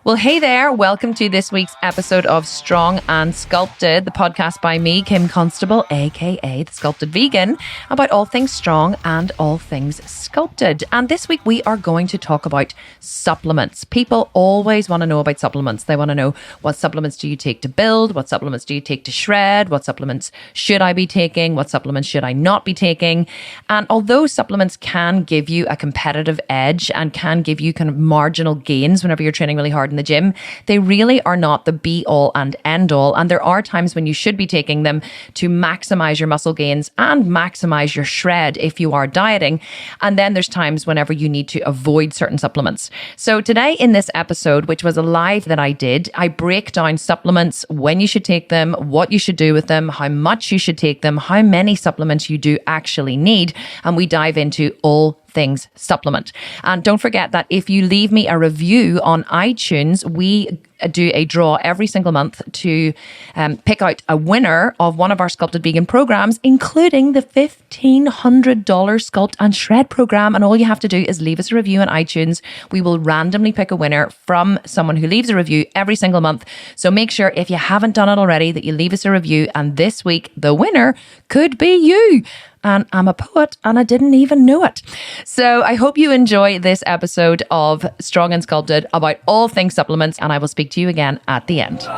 Well, hey there. Welcome to this week's episode of Strong and Sculpted, the podcast by me, Kim Constable, aka the Sculpted Vegan, about all things strong and all things sculpted. And this week we are going to talk about supplements. People always want to know about supplements. They want to know, what supplements do you take to build? What supplements do you take to shred? What supplements should I be taking? What supplements should I not be taking? And although supplements can give you a competitive edge and can give you kind of marginal gains whenever you're training really hard in the gym, they really are not the be all and end all. And there are times when you should be taking them to maximize your muscle gains and maximize your shred if you are dieting. And then there's times whenever you need to avoid certain supplements. So today in this episode, which was a live that I did, I break down supplements, when you should take them, what you should do with them, how much you should take them, how many supplements you do actually need. And we dive into all things supplement. And don't forget that if you leave me a review on iTunes, we do a draw every single month to pick out a winner of one of our Sculpted Vegan programs, including the $1,500 Sculpt and Shred program. And all you have to do is leave us a review on iTunes. We will randomly pick a winner from someone who leaves a review every single month. So make sure, if you haven't done it already, that you leave us a review. And this week, the winner could be you. And I'm a poet and I didn't even know it. So I hope you enjoy this episode of Strong and Sculpted about all things supplements, and I will speak to you again at the end. So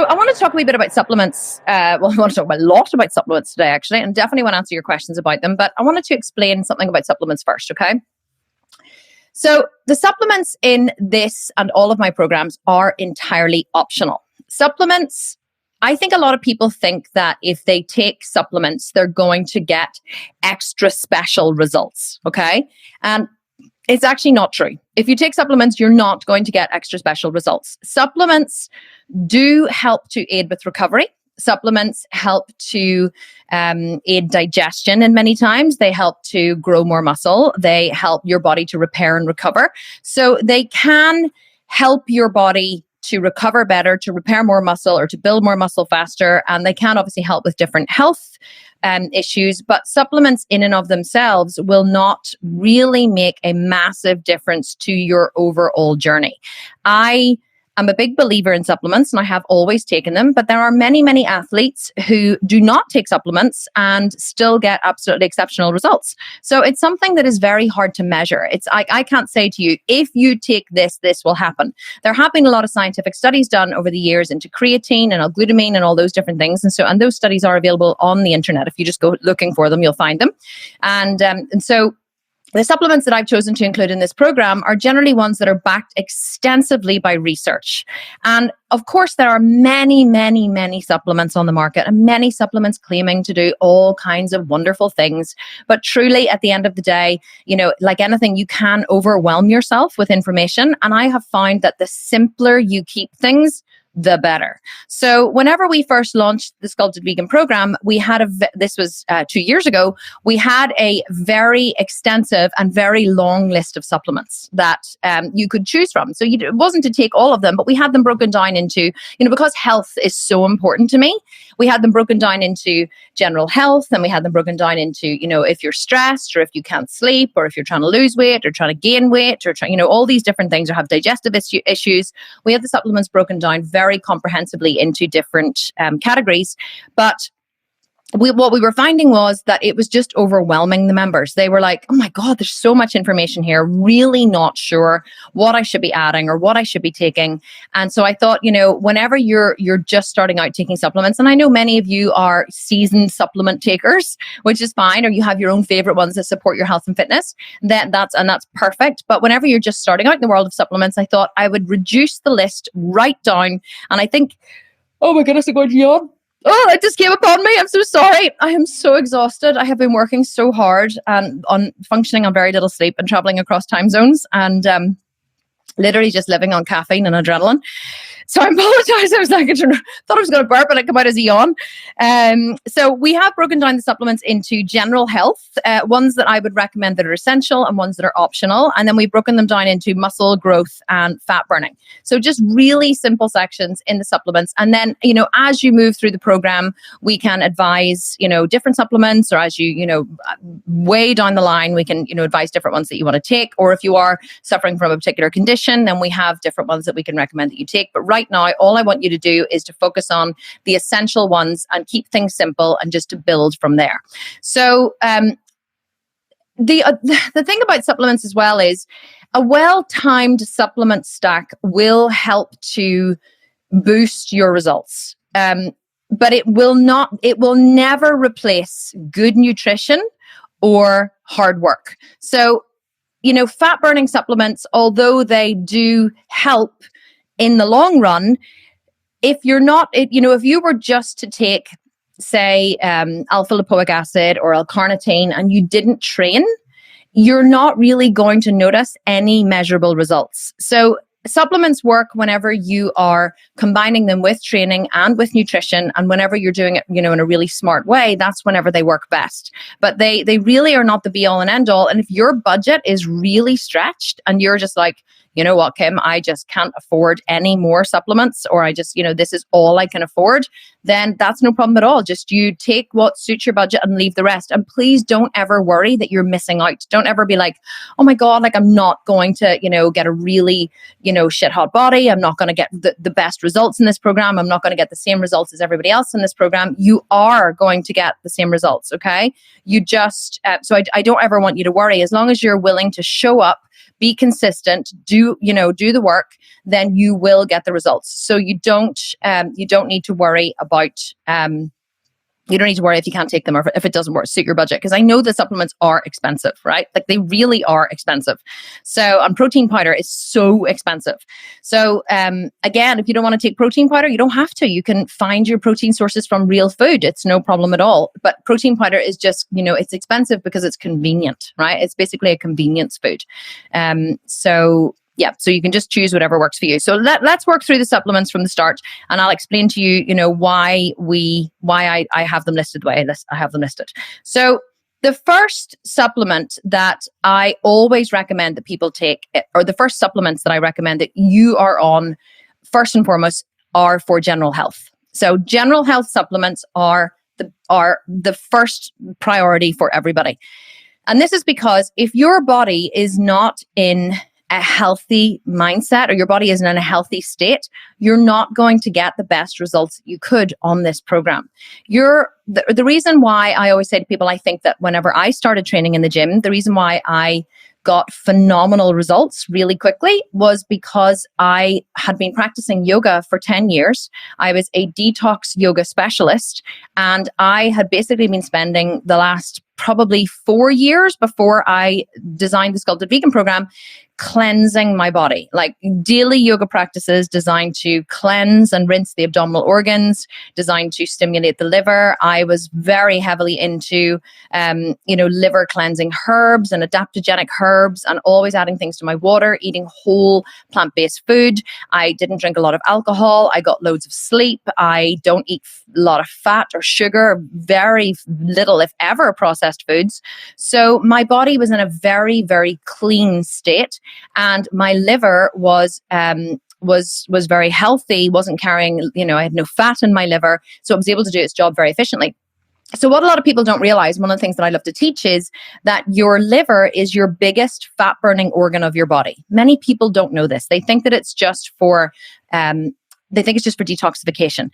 I want to talk a wee bit about supplements. I want to talk a lot about supplements today, actually, and definitely want to answer your questions about them. But I wanted to explain something about supplements first, okay? So the supplements in this and all of my programs are entirely optional. Supplements, I think a lot of people think that if they take supplements, they're going to get extra special results, okay? And it's actually not true. If you take supplements, you're not going to get extra special results. Supplements do help to aid with recovery. Supplements help to aid digestion, and many times they help to grow more muscle. They help your body to repair and recover. So they can help your body to recover better, to repair more muscle, or to build more muscle faster. And they can obviously help with different health issues, but supplements in and of themselves will not really make a massive difference to your overall journey. I'm a big believer in supplements, and I have always taken them, but there are many, many athletes who do not take supplements and still get absolutely exceptional results. So it's something that is very hard to measure. I can't say to you, if you take this, this will happen. There have been a lot of scientific studies done over the years into creatine and L-glutamine and all those different things. And those studies are available on the internet. If you just go looking for them, you'll find them. And so the supplements that I've chosen to include in this program are generally ones that are backed extensively by research. And of course, there are many, many, many supplements on the market, and many supplements claiming to do all kinds of wonderful things. But truly, at the end of the day, like anything, you can overwhelm yourself with information. And I have found that the simpler you keep things, the better. So whenever we first launched the Sculpted Vegan program, we had this was 2 years ago, we had a very extensive and very long list of supplements that you could choose from. So it wasn't to take all of them, but we had them broken down into, because health is so important to me, we had them broken down into general health, and we had them broken down into, if you're stressed, or if you can't sleep, or if you're trying to lose weight, or trying to gain weight, or all these different things, or have digestive issues. We had the supplements broken down very comprehensively into different categories. But what we were finding was that it was just overwhelming the members. They were like, oh my God, there's so much information here. Really not sure what I should be adding or what I should be taking. And so I thought, whenever you're just starting out taking supplements, and I know many of you are seasoned supplement takers, which is fine, or you have your own favorite ones that support your health and fitness, that's perfect. But whenever you're just starting out in the world of supplements, I thought I would reduce the list right down. And I think, oh my goodness, I'm going to yawn. Oh, it just came upon me. I'm so sorry. I am so exhausted. I have been working so hard and on functioning on very little sleep and traveling across time zones, and literally just living on caffeine and adrenaline. So I apologize. I was like, I thought I was going to burp and it came out as a yawn. So we have broken down the supplements into general health, ones that I would recommend that are essential and ones that are optional. And then we've broken them down into muscle growth and fat burning. So just really simple sections in the supplements. And then, as you move through the program, we can advise, different supplements, or as you, way down the line, we can, advise different ones that you want to take. Or if you are suffering from a particular condition, then we have different ones that we can recommend that you take. But right now, all I want you to do is to focus on the essential ones and keep things simple and just to build from there. So the thing about supplements as well is a well-timed supplement stack will help to boost your results. But it will never replace good nutrition or hard work. So, fat burning supplements, although they do help in the long run, if you were just to take, say, alpha-lipoic acid or L-carnitine and you didn't train, you're not really going to notice any measurable results. So supplements work whenever you are combining them with training and with nutrition, and whenever you're doing it, in a really smart way, that's whenever they work best. But they really are not the be all and end all. And if your budget is really stretched and you're just like, you know what, Kim, I just can't afford any more supplements, or I just, this is all I can afford, then that's no problem at all. Just you take what suits your budget and leave the rest. And please don't ever worry that you're missing out. Don't ever be like, oh my God, like I'm not going to, get a really, shit hot body. I'm not going to get the best results in this program. I'm not going to get the same results as everybody else in this program. You are going to get the same results. Okay. You just, so I don't ever want you to worry. As long as you're willing to show up, be consistent, do the work, then you will get the results. So you don't need to worry about, you don't need to worry if you can't take them or if it doesn't suit your budget. Because I know the supplements are expensive, right? Like they really are expensive. So, and protein powder is so expensive. So, again, if you don't want to take protein powder, you don't have to. You can find your protein sources from real food. It's no problem at all. But protein powder is just, it's expensive because it's convenient, right? It's basically a convenience food. So you can just choose whatever works for you. So let's work through the supplements from the start, and I'll explain to you, why I have them listed the way I have them listed. So the first supplement that I always recommend that people take, or the first supplements that I recommend that you are on, first and foremost, are for general health. So general health supplements are the first priority for everybody. And this is because if your body is not in a healthy mindset, or your body isn't in a healthy state, you're not going to get the best results you could on this program. The reason why I always say to people, I think that whenever I started training in the gym, the reason why I got phenomenal results really quickly was because I had been practicing yoga for 10 years. I was a detox yoga specialist, and I had basically been spending the last probably 4 years before I designed the Sculpted Vegan program cleansing my body, like daily yoga practices designed to cleanse and rinse the abdominal organs, designed to stimulate the liver. I was very heavily into, liver cleansing herbs and adaptogenic herbs, and always adding things to my water, eating whole plant-based food. I didn't drink a lot of alcohol. I got loads of sleep. I don't eat a lot of fat or sugar, very little, if ever, processed foods. So my body was in a very, very clean state. And my liver was very healthy, wasn't carrying, I had no fat in my liver. So I was able to do its job very efficiently. So what a lot of people don't realize, one of the things that I love to teach is that your liver is your biggest fat burning organ of your body. Many people don't know this. They think that it's just for, detoxification.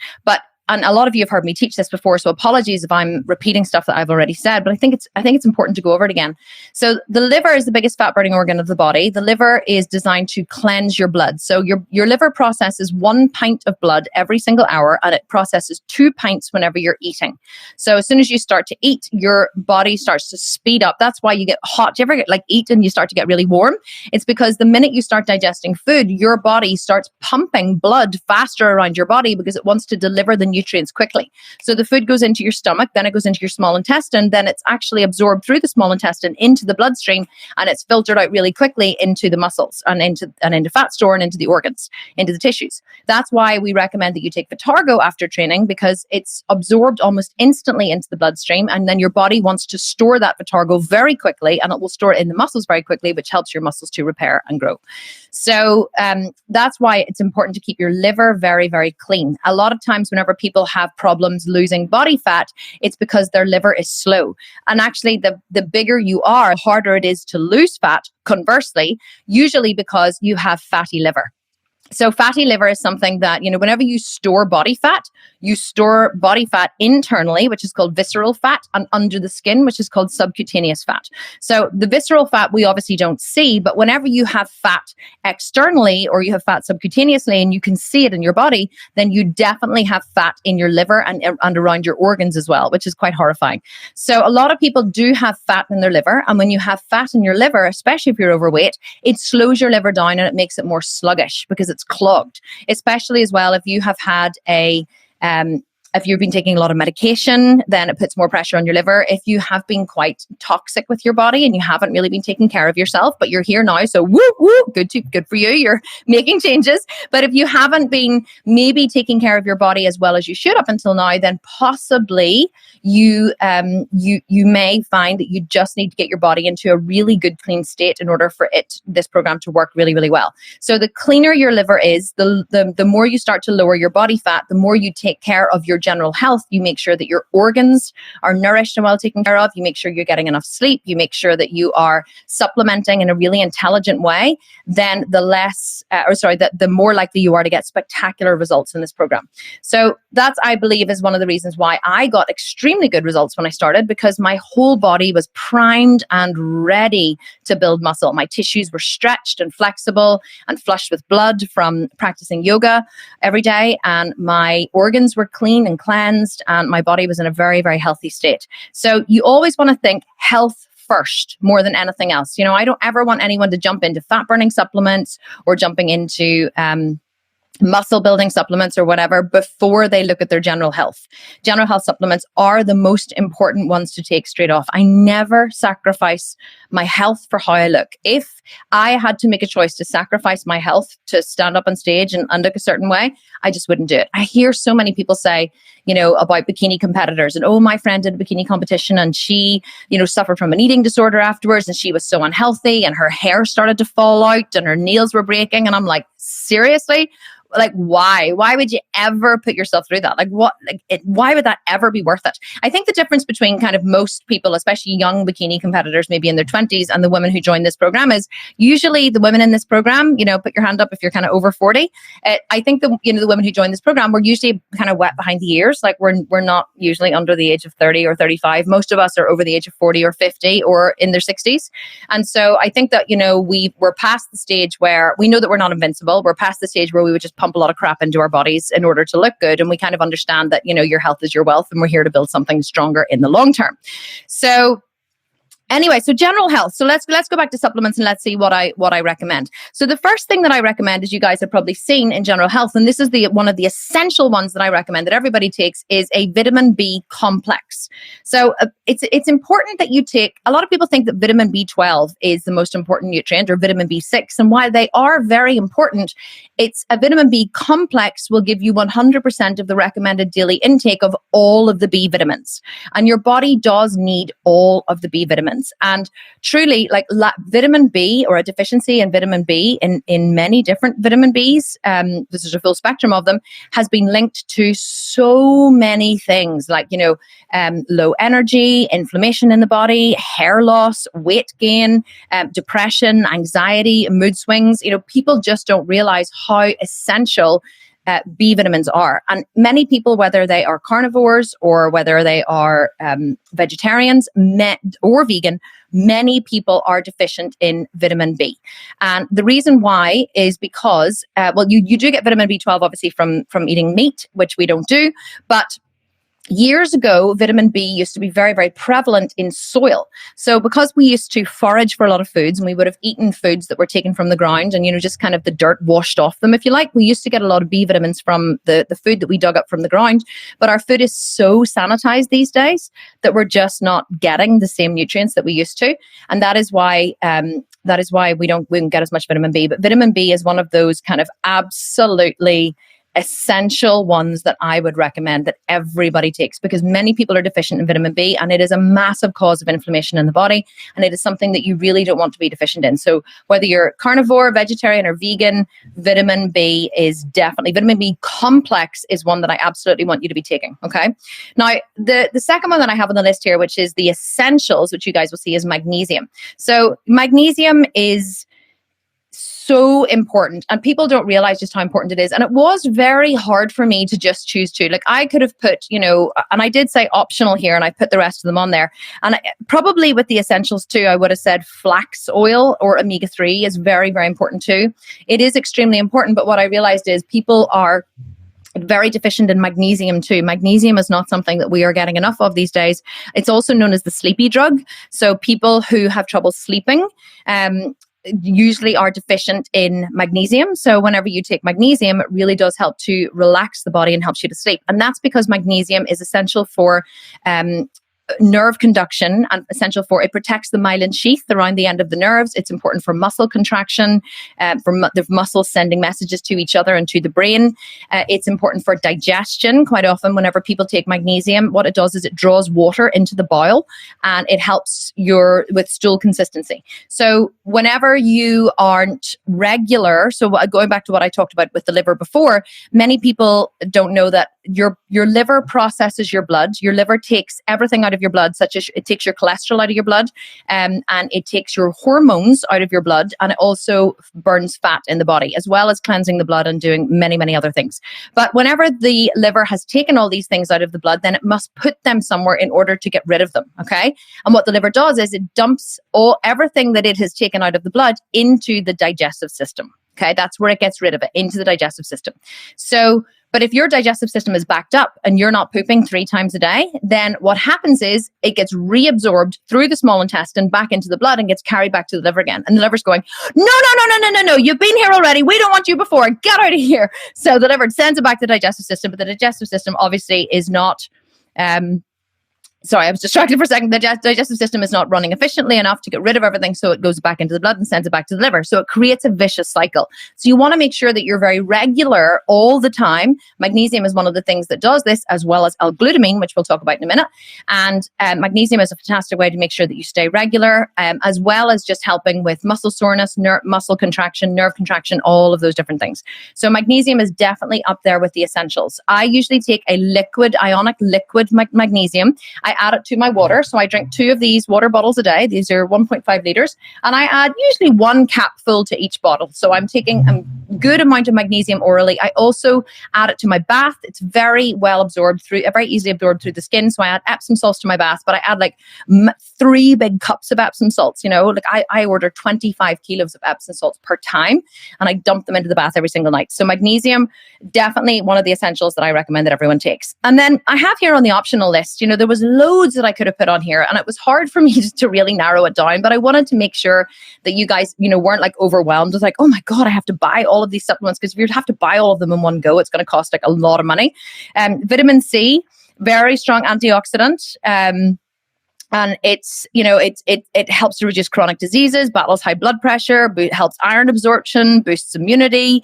And a lot of you have heard me teach this before, so apologies if I'm repeating stuff that I've already said, but I think it's important to go over it again. So the liver is the biggest fat burning organ of the body. The liver is designed to cleanse your blood. So your liver processes 1 pint of blood every single hour, and it processes 2 pints whenever you're eating. So as soon as you start to eat, your body starts to speed up. That's why you get hot. Do you ever eat and you start to get really warm? It's because the minute you start digesting food, your body starts pumping blood faster around your body because it wants to deliver the nutrients quickly. So the food goes into your stomach, then it goes into your small intestine, then it's actually absorbed through the small intestine into the bloodstream, and it's filtered out really quickly into the muscles and into fat store and into the organs, into the tissues. That's why we recommend that you take Vitargo after training, because it's absorbed almost instantly into the bloodstream, and then your body wants to store that Vitargo very quickly, and it will store it in the muscles very quickly, which helps your muscles to repair and grow. So that's why it's important to keep your liver very, very clean. A lot of times whenever people have problems losing body fat, it's because their liver is slow. And actually, the bigger you are, the harder it is to lose fat, conversely, usually because you have fatty liver. So fatty liver is something that, whenever you store body fat, you store body fat internally, which is called visceral fat, and under the skin, which is called subcutaneous fat. So the visceral fat we obviously don't see, but whenever you have fat externally or you have fat subcutaneously and you can see it in your body, then you definitely have fat in your liver and around your organs as well, which is quite horrifying. So a lot of people do have fat in their liver. And when you have fat in your liver, especially if you're overweight, it slows your liver down and it makes it more sluggish because it's clogged, especially as well if you have had if you've been taking a lot of medication, then it puts more pressure on your liver. If you have been quite toxic with your body and you haven't really been taking care of yourself, but you're here now, so woo, good for you. You're making changes. But if you haven't been maybe taking care of your body as well as you should up until now, then possibly you may find that you just need to get your body into a really good, clean state in order for this program to work really, really well. So the cleaner your liver is, the more you start to lower your body fat, the more you take care of your general health. You make sure that your organs are nourished and well taken care of. You make sure you're getting enough sleep. You make sure that you are supplementing in a really intelligent way. Then the more likely you are to get spectacular results in this program. So that's, I believe, is one of the reasons why I got extremely good results when I started, because my whole body was primed and ready to build muscle. My tissues were stretched and flexible and flushed with blood from practicing yoga every day, and my organs were clean and cleansed, and my body was in a very, very healthy state. So you always want to think health first more than anything else. I don't ever want anyone to jump into fat burning supplements or jumping into muscle building supplements or whatever before they look at their general health. General health supplements are the most important ones to take straight off. I never sacrifice my health for how I look. If I had to make a choice to sacrifice my health to stand up on stage and look a certain way, I just wouldn't do it. I hear so many people say, about bikini competitors, and my friend did a bikini competition and she, suffered from an eating disorder afterwards, and she was so unhealthy and her hair started to fall out and her nails were breaking. And I'm like, seriously? Like, why? Why would you ever put yourself through that? Why would that ever be worth it? I think the difference between kind of most people, especially young bikini competitors, maybe in their 20s, and the women who join this program is usually the women in this program, put your hand up if you're kind of over 40. I think the women who join this program, we're usually kind of wet behind the ears. Like we're not usually under the age of 30 or 35. Most of us are over the age of 40 or 50 or in their 60s. And so I think that, we're past the stage where we know that we're not invincible. We're past the stage where we would just pump a lot of crap into our bodies in order to look good. And we kind of understand that, your health is your wealth and we're here to build something stronger in the long term. So anyway, so general health. So let's go back to supplements and let's see what I recommend. So the first thing that I recommend, as you guys have probably seen in general health, and this is one of the essential ones that I recommend that everybody takes, is a vitamin B complex. So it's important that you take. A lot of people think that vitamin B12 is the most important nutrient, or vitamin B6, and while they are very important, it's a vitamin B complex will give you 100% of the recommended daily intake of all of the B vitamins, and your body does need all of the B vitamins. And truly, like vitamin B, or a deficiency in vitamin B in many different vitamin Bs, this is a full spectrum of them, has been linked to so many things like, low energy, inflammation in the body, hair loss, weight gain, depression, anxiety, mood swings. People just don't realize how essential B vitamins are. And many people, whether they are carnivores or whether they are vegetarians or vegan, many people are deficient in vitamin B. And the reason why is because, you do get vitamin B12 obviously from eating meat, which we don't do, but Years ago, vitamin B used to be very, very prevalent in soil. So because we used to forage for a lot of foods, and we would have eaten foods that were taken from the ground and, just kind of the dirt washed off them, if you like, we used to get a lot of B vitamins from the food that we dug up from the ground. But our food is so sanitized these days that we're just not getting the same nutrients that we used to. And that is why we don't get as much vitamin B. But vitamin B is one of those kind of absolutely essential ones that I would recommend that everybody takes, because many people are deficient in vitamin B, and it is a massive cause of inflammation in the body, and it is something that you really don't want to be deficient in. So whether you're carnivore, vegetarian, or vegan, vitamin B complex is one that I absolutely want you to be taking. Okay. Now, the second one that I have on the list here, which is the essentials, which you guys will see, is magnesium. So magnesium is so important, and people don't realize just how important it is. And it was very hard for me to just choose two. Like, I could have put, and I did say optional here, and I put the rest of them on there. And probably with the essentials too, I would have said flax oil or omega-3 is very, very important too. It is extremely important, but what I realized is people are very deficient in magnesium too. Magnesium is not something that we are getting enough of these days. It's also known as the sleepy drug. So people who have trouble sleeping, usually are deficient in magnesium. So whenever you take magnesium, it really does help to relax the body and helps you to sleep. And that's because magnesium is essential for nerve conduction, and essential for it protects the myelin sheath around the end of the nerves. It's important for muscle contraction, for the muscles sending messages to each other and to the brain. It's important for digestion. Quite often, whenever people take magnesium, what it does is it draws water into the bowel, and it helps with stool consistency. So whenever you aren't regular, so going back to what I talked about with the liver before, many people don't know that your liver processes your blood. Your liver takes everything out of your blood, such as it takes your cholesterol out of your blood, and it takes your hormones out of your blood, and it also burns fat in the body, as well as cleansing the blood and doing many, many other things. But whenever the liver has taken all these things out of the blood, then it must put them somewhere in order to get rid of them. Okay. And what the liver does is it dumps everything that it has taken out of the blood into the digestive system. Okay. That's where it gets rid of it, into the digestive system. But if your digestive system is backed up and you're not pooping 3 times a day, then what happens is it gets reabsorbed through the small intestine back into the blood and gets carried back to the liver again. And the liver's going, no, you've been here already. We don't want you before. Get out of here. So the liver sends it back to the digestive system, but the digestive system obviously is not... Sorry, I was distracted for a second. The digestive system is not running efficiently enough to get rid of everything, so it goes back into the blood and sends it back to the liver. So it creates a vicious cycle. So you want to make sure that you're very regular all the time. Magnesium is one of the things that does this, as well as L-glutamine, which we'll talk about in a minute. And magnesium is a fantastic way to make sure that you stay regular, as well as just helping with muscle soreness, muscle contraction, nerve contraction, all of those different things. So magnesium is definitely up there with the essentials. I usually take a ionic liquid magnesium. I add it to my water. So I drink 2 of these water bottles a day. These are 1.5 liters. And I add usually 1 cap full to each bottle. So I'm taking a good amount of magnesium orally. I also add it to my bath. It's very well absorbed very easily absorbed through the skin. So I add Epsom salts to my bath, but I add like 3 big cups of Epsom salts. I order 25 kilos of Epsom salts per time, and I dump them into the bath every single night. So magnesium, definitely one of the essentials that I recommend that everyone takes. And then I have here on the optional list, there was loads that I could have put on here, and it was hard for me to really narrow it down, but I wanted to make sure that you guys, weren't like overwhelmed with like, oh my God, I have to buy all of these supplements, because if you have to buy all of them in one go, it's going to cost like a lot of money. Vitamin C, very strong antioxidant. And it's, it helps to reduce chronic diseases, battles high blood pressure, helps iron absorption, boosts immunity.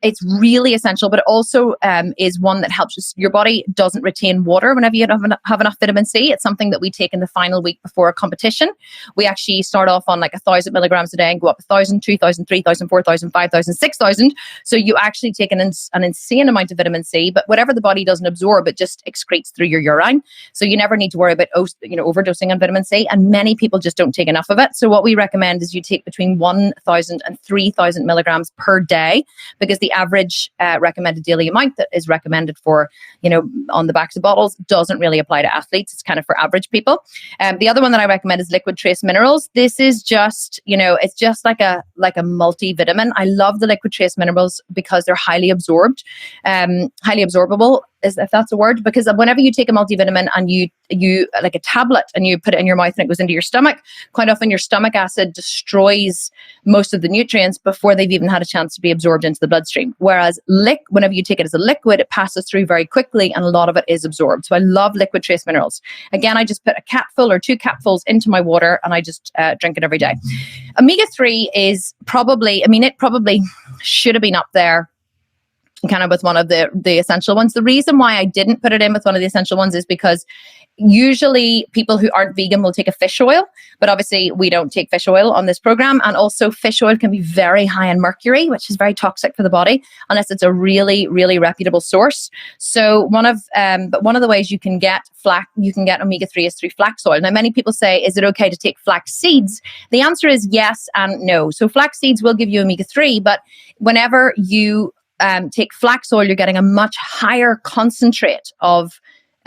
It's really essential, but it also is one that helps your body doesn't retain water whenever you have enough vitamin C. It's something that we take in the final week before a competition. We actually start off on like 1,000 milligrams a day and go up 1,000, 2,000, 3,000, 4,000, 5,000, 6,000. So you actually take an insane amount of vitamin C, but whatever the body doesn't absorb, it just excretes through your urine. So you never need to worry about overdosing on vitamin C, and many people just don't take enough of it. So what we recommend is you take between 1,000 and 3,000 milligrams per day, because the average recommended daily amount that is recommended for, on the backs of bottles doesn't really apply to athletes. It's kind of for average people. The other one that I recommend is liquid trace minerals. This is just, it's just like a multivitamin. I love the liquid trace minerals because they're highly absorbable. if that's a word, because whenever you take a multivitamin and you like a tablet and you put it in your mouth and it goes into your stomach, quite often your stomach acid destroys most of the nutrients before they've even had a chance to be absorbed into the bloodstream. Whereas whenever you take it as a liquid, it passes through very quickly and a lot of it is absorbed. So I love liquid trace minerals. Again, I just put a capful or 2 capfuls into my water and I just drink it every day. Omega-3 is probably, it probably should have been up there kind of with one of the essential ones. The reason why I didn't put it in with one of the essential ones is because usually people who aren't vegan will take a fish oil, but obviously we don't take fish oil on this program. And also fish oil can be very high in mercury, which is very toxic for the body, unless it's a really, really reputable source. So one of the ways you can get omega-3 is through flax oil. Now, many people say, is it okay to take flax seeds? The answer is yes and no. So flax seeds will give you omega-3, but whenever you take flax oil, you're getting a much higher concentrate of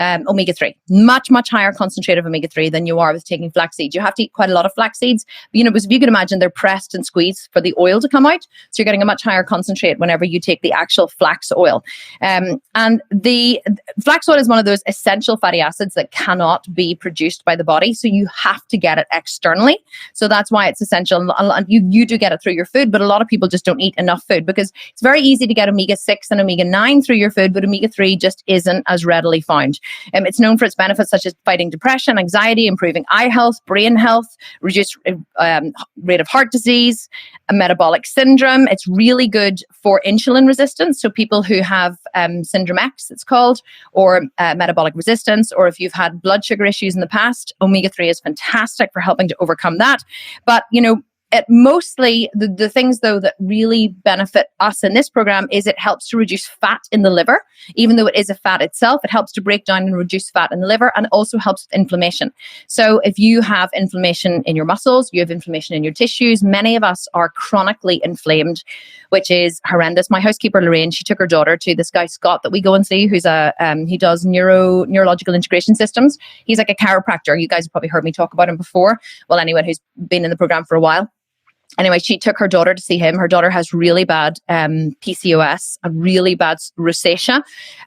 omega-3, much higher concentrate of omega-3 than you are with taking flax seeds. You have to eat quite a lot of flax seeds, but because if you can imagine, they're pressed and squeezed for the oil to come out. So you're getting a much higher concentrate whenever you take the actual flax oil. And the flax oil is one of those essential fatty acids that cannot be produced by the body. So you have to get it externally. So that's why it's essential. You do get it through your food, but a lot of people just don't eat enough food because it's very easy to get omega-6 and omega-9 through your food, but omega-3 just isn't as readily found. It's known for its benefits such as fighting depression, anxiety, improving eye health, brain health, reduced rate of heart disease, metabolic syndrome. It's really good for insulin resistance. So people who have syndrome X, it's called, or metabolic resistance, or if you've had blood sugar issues in the past, omega-3 is fantastic for helping to overcome that. But, it mostly, the things though that really benefit us in this program is it helps to reduce fat in the liver. Even though it is a fat itself, it helps to break down and reduce fat in the liver, and also helps with inflammation. So if you have inflammation in your muscles, you have inflammation in your tissues, many of us are chronically inflamed, which is horrendous. My housekeeper, Lorraine, she took her daughter to this guy, Scott, that we go and see, who's he does neurological integration systems. He's like a chiropractor. You guys have probably heard me talk about him before. Well, anyone who's been in the program for a while. Anyway, she took her daughter to see him. Her daughter has really bad PCOS, a really bad rosacea.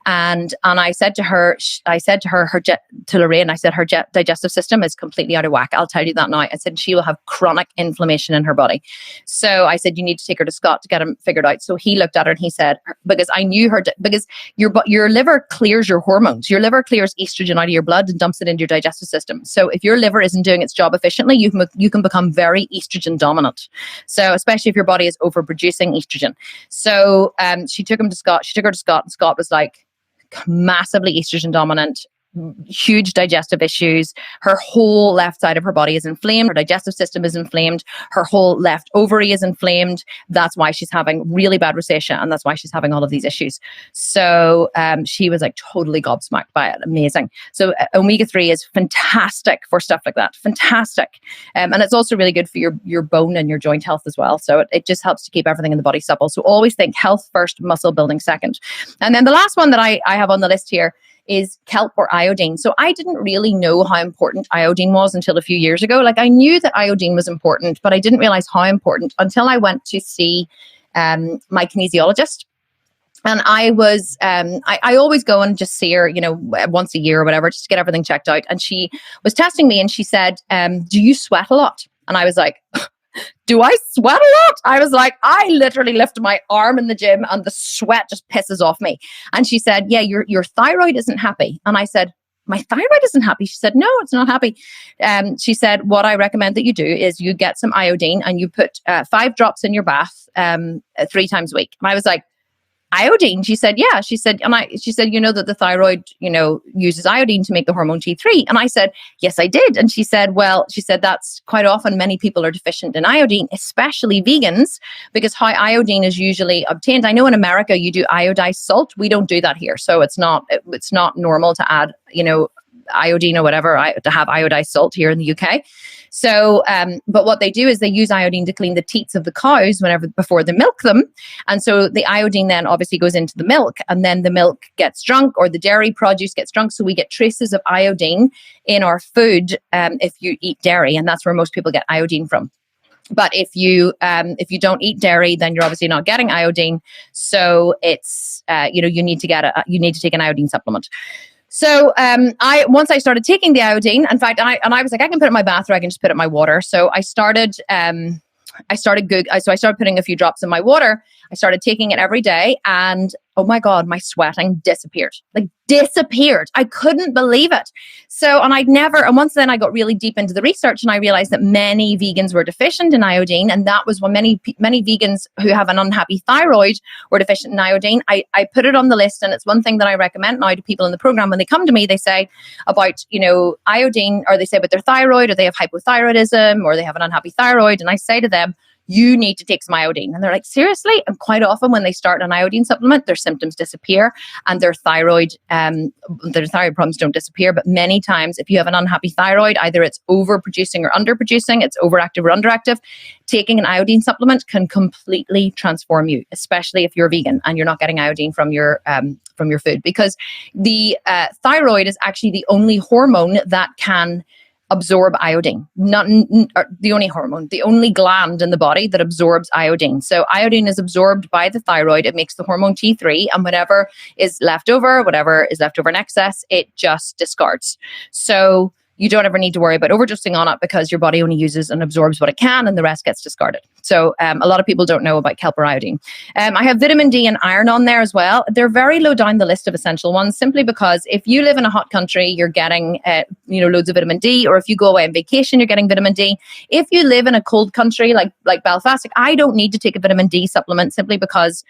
And I said to her, to Lorraine, I said, her digestive system is completely out of whack. I'll tell you that now. I said, she will have chronic inflammation in her body. So I said, you need to take her to Scott to get him figured out. So he looked at her and he said, because I knew her, because your liver clears your hormones. Your liver clears estrogen out of your blood and dumps it into your digestive system. So if your liver isn't doing its job efficiently, you can become very estrogen dominant. So especially if your body is overproducing estrogen. So she took her to Scott, and Scott was like massively estrogen dominant, huge digestive issues. Her whole left side of her body is inflamed. Her digestive system is inflamed. Her whole left ovary is inflamed. That's why she's having really bad rosacea, and that's why she's having all of these issues. So she was like totally gobsmacked by it. Amazing. So omega-3 is fantastic for stuff like that. Fantastic. And it's also really good for your bone and your joint health as well. So it just helps to keep everything in the body supple. So always think health first, muscle building second. And then the last one that I have on the list here is kelp or iodine. So I didn't really know how important iodine was until a few years ago. Like I knew that iodine was important, but I didn't realize how important until I went to see my kinesiologist. And I was, I always go and just see her, once a year or whatever, just to get everything checked out. And she was testing me and she said, do you sweat a lot? And I was like, do I sweat a lot? I was like, I literally lift my arm in the gym and the sweat just pisses off me. And she said, yeah, your thyroid isn't happy. And I said, my thyroid isn't happy. She said, no, it's not happy. She said, what I recommend that you do is you get some iodine and you put 5 drops in your bath 3 times a week. And I was like, iodine? She said, yeah. She said, you know that the thyroid, uses iodine to make the hormone T3. And I said, yes, I did. And she said, that's quite often many people are deficient in iodine, especially vegans, because how iodine is usually obtained. I know in America you do iodized salt. We don't do that here. So it's not normal to add, iodine or whatever, to have iodized salt here in the UK. So, but what they do is they use iodine to clean the teats of the cows before they milk them. And so the iodine then obviously goes into the milk, and then the milk gets drunk or the dairy produce gets drunk. So we get traces of iodine in our food if you eat dairy, and that's where most people get iodine from. But if you don't eat dairy, then you're obviously not getting iodine. So it's you need to take an iodine supplement. So once I started taking the iodine, in fact, and I was like, I can put it in my bath, or I can just put it in my water. So I started putting a few drops in my water. I started taking it every day, and oh my God, my sweating disappeared. I couldn't believe it. So, and once then I got really deep into the research, and I realized that many vegans were deficient in iodine. And that was when many vegans who have an unhappy thyroid were deficient in iodine. I put it on the list, and it's one thing that I recommend now to people in the program. When they come to me, they say about, iodine, or they say about their thyroid, or they have hypothyroidism, or they have an unhappy thyroid. And I say to them, you need to take some iodine. And they're like, seriously? And quite often when they start an iodine supplement, their symptoms disappear, and their thyroid problems don't disappear. But many times, if you have an unhappy thyroid, either it's overproducing or underproducing, it's overactive or underactive, taking an iodine supplement can completely transform you, especially if you're vegan and you're not getting iodine from your food, because the thyroid is actually the only hormone that can absorb iodine. The only gland in the body that absorbs iodine. So iodine is absorbed by the thyroid. It makes the hormone T3, and whatever is left over in excess, it just discards. So you don't ever need to worry about overdosing on it, because your body only uses and absorbs what it can, and the rest gets discarded. So a lot of people don't know about kelp or iodine. I have vitamin D and iron on there as well. They're very low down the list of essential ones, simply because if you live in a hot country, you're getting loads of vitamin D, or if you go away on vacation, you're getting vitamin D. If you live in a cold country like Belfast, I don't need to take a vitamin D supplement, simply because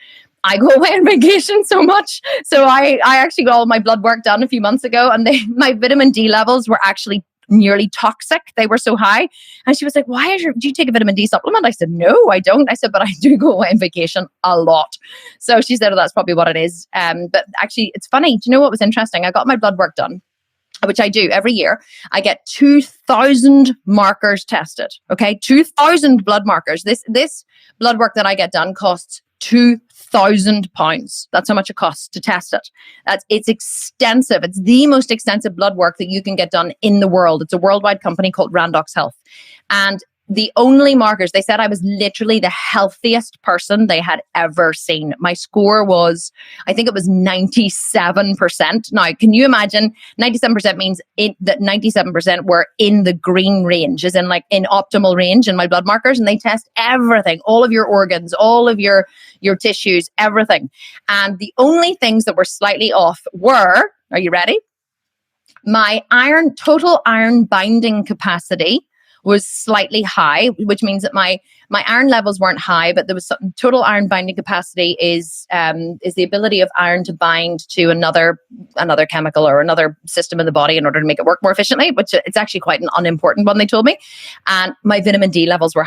I go away on vacation so much. So I actually got all my blood work done a few months ago, and my vitamin D levels were actually nearly toxic. They were so high. And she was like, do you take a vitamin D supplement? I said, no, I don't. I said, but I do go away on vacation a lot. So she said, oh, that's probably what it is. But actually, it's funny. Do you know what was interesting? I got my blood work done, which I do every year. I get 2,000 markers tested. Okay, 2,000 blood markers. This blood work that I get done costs £2,000. That's how much it costs to test it. It's extensive. It's the most extensive blood work that you can get done in the world. It's a worldwide company called Randox Health. And the only markers, they said I was literally the healthiest person they had ever seen. My score was, I think it was 97%. Now, can you imagine? 97% means that 97% were in the green range, as in in optimal range in my blood markers. And they test everything, all of your organs, all of your tissues, everything. And the only things that were slightly off were, are you ready? My total iron binding capacity was slightly high, which means that my iron levels weren't high, but there was total iron binding capacity is the ability of iron to bind to another chemical or another system in the body in order to make it work more efficiently, which it's actually quite an unimportant one, they told me. And my vitamin D levels were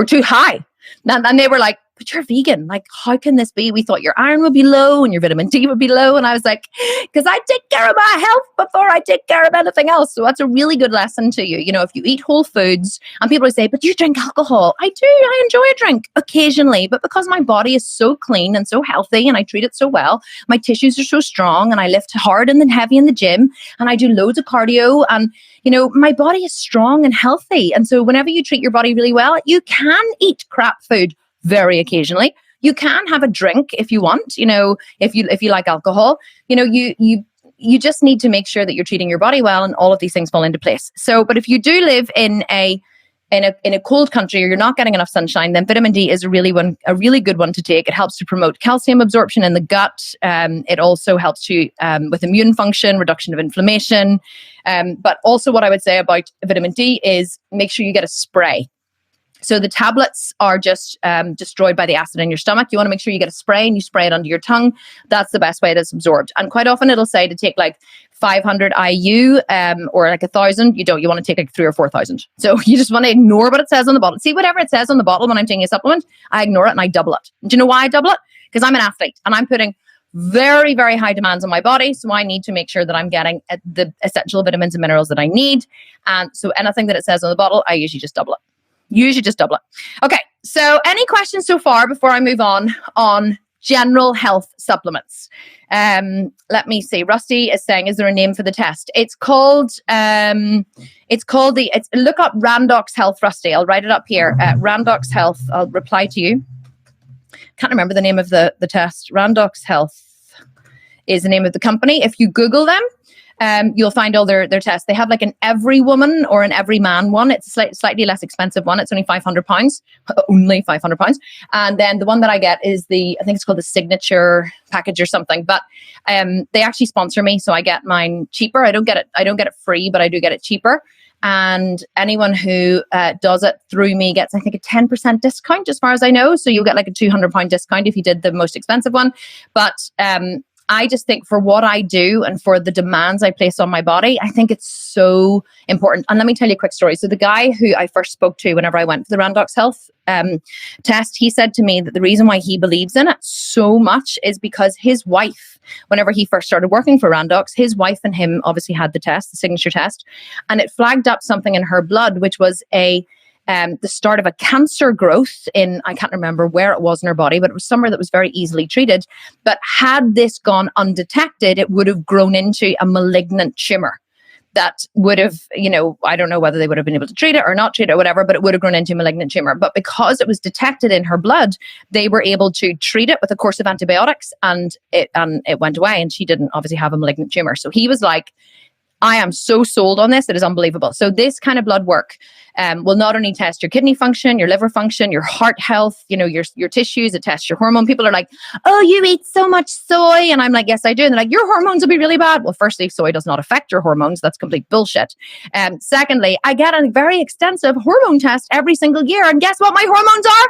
too high. And they were like, but you're vegan. How can this be? We thought your iron would be low and your vitamin D would be low. And I was like, because I take care of my health before I take care of anything else. So that's a really good lesson to you. If you eat whole foods, and people say, but you drink alcohol. I do. I enjoy a drink occasionally. But because my body is so clean and so healthy and I treat it so well, my tissues are so strong, and I lift hard and then heavy in the gym, and I do loads of cardio, and my body is strong and healthy. And so whenever you treat your body really well, you can eat crap food very occasionally. You can have a drink if you want, if you like alcohol, you just need to make sure that you're treating your body well, and all of these things fall into place. So, but if you do live in a cold country, or you're not getting enough sunshine, then vitamin D is a really good one to take. It helps to promote calcium absorption in the gut. It also helps you with immune function, reduction of inflammation. But also what I would say about vitamin D is make sure you get a spray. So the tablets are just destroyed by the acid in your stomach. You want to make sure you get a spray, and you spray it under your tongue. That's the best way that it's absorbed. And quite often it'll say to take 500 IU or 1,000. You don't. You want to take 3,000 or 4,000. So you just want to ignore what it says on the bottle. See, whatever it says on the bottle when I'm taking a supplement, I ignore it and I double it. Do you know why I double it? Because I'm an athlete and I'm putting very, very high demands on my body. So I need to make sure that I'm getting the essential vitamins and minerals that I need. And so anything that it says on the bottle, I usually just double it. Okay, so any questions so far before I move on general health supplements. Let me see. Rusty is saying, is there a name for the test? It's called look up Randox Health, Rusty. I'll write it up here. Randox Health. I'll reply to you. Can't remember the name of the test. Randox Health is the name of the company. If you Google them, you'll find all their tests. They have like an every woman or an every man one. It's a slightly less expensive one. It's only £500, only £500. And then the one that I get is I think it's called the signature package or something. But they actually sponsor me, so I get mine cheaper. I don't get it free, but I do get it cheaper. And anyone who does it through me gets, I think, a 10% discount, as far as I know. So you'll get like a £200 discount if you did the most expensive one. But I just think for what I do and for the demands I place on my body, I think it's so important. And let me tell you a quick story. So the guy who I first spoke to whenever I went for the Randox Health test, he said to me that the reason why he believes in it so much is because his wife, whenever he first started working for Randox, his wife and him obviously had the test, the signature test, and it flagged up something in her blood, which was the start of a cancer growth in, I can't remember where it was in her body, but it was somewhere that was very easily treated. But had this gone undetected, it would have grown into a malignant tumor that would have, I don't know whether they would have been able to treat it or not treat it or whatever, but it would have grown into a malignant tumor. But because it was detected in her blood, they were able to treat it with a course of antibiotics, and it went away, and she didn't obviously have a malignant tumor. So he was like, I am so sold on this. It is unbelievable. So this kind of blood work will not only test your kidney function, your liver function, your heart health, your tissues. It tests your hormone. People are like, oh, you eat so much soy. And I'm like, yes, I do. And they're like, your hormones will be really bad. Well, firstly, soy does not affect your hormones. That's complete bullshit. Secondly, I get a very extensive hormone test every single year. And guess what my hormones are?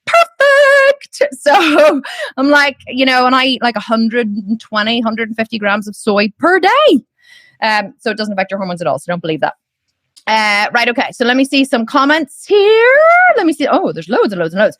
Perfect. So I'm like, and I eat like 120, 150 grams of soy per day. So it doesn't affect your hormones at all. So don't believe that. Right. Okay. So let me see some comments here. Let me see. Oh, there's loads and loads and loads.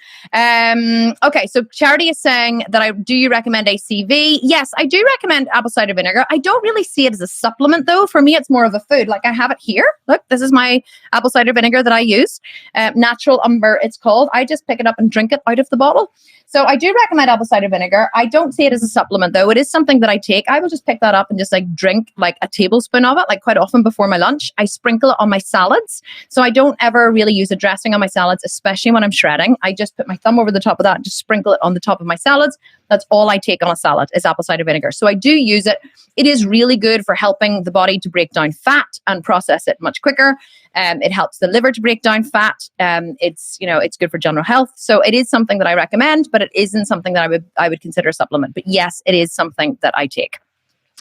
Okay. So Charity is saying that do you recommend ACV? Yes, I do recommend apple cider vinegar. I don't really see it as a supplement though. For me, it's more of a food. Like I have it here. Look, this is my apple cider vinegar that I use. Natural Umber, it's called. I just pick it up and drink it out of the bottle. So I do recommend apple cider vinegar. I don't see it as a supplement though. It is something that I take. I will just pick that up and just like drink like a tablespoon of it, like quite often before my lunch. I sprinkle it on my salads. So I don't ever really use a dressing on my salads, especially when I'm shredding. I just put my thumb over the top of that and just sprinkle it on the top of my salads. That's all I take on a salad is apple cider vinegar. So I do use it. It is really good for helping the body to break down fat and process it much quicker. It helps the liver to break down fat. It's good for general health. So it is something that I recommend, but it isn't something that I would consider a supplement. But yes, it is something that I take.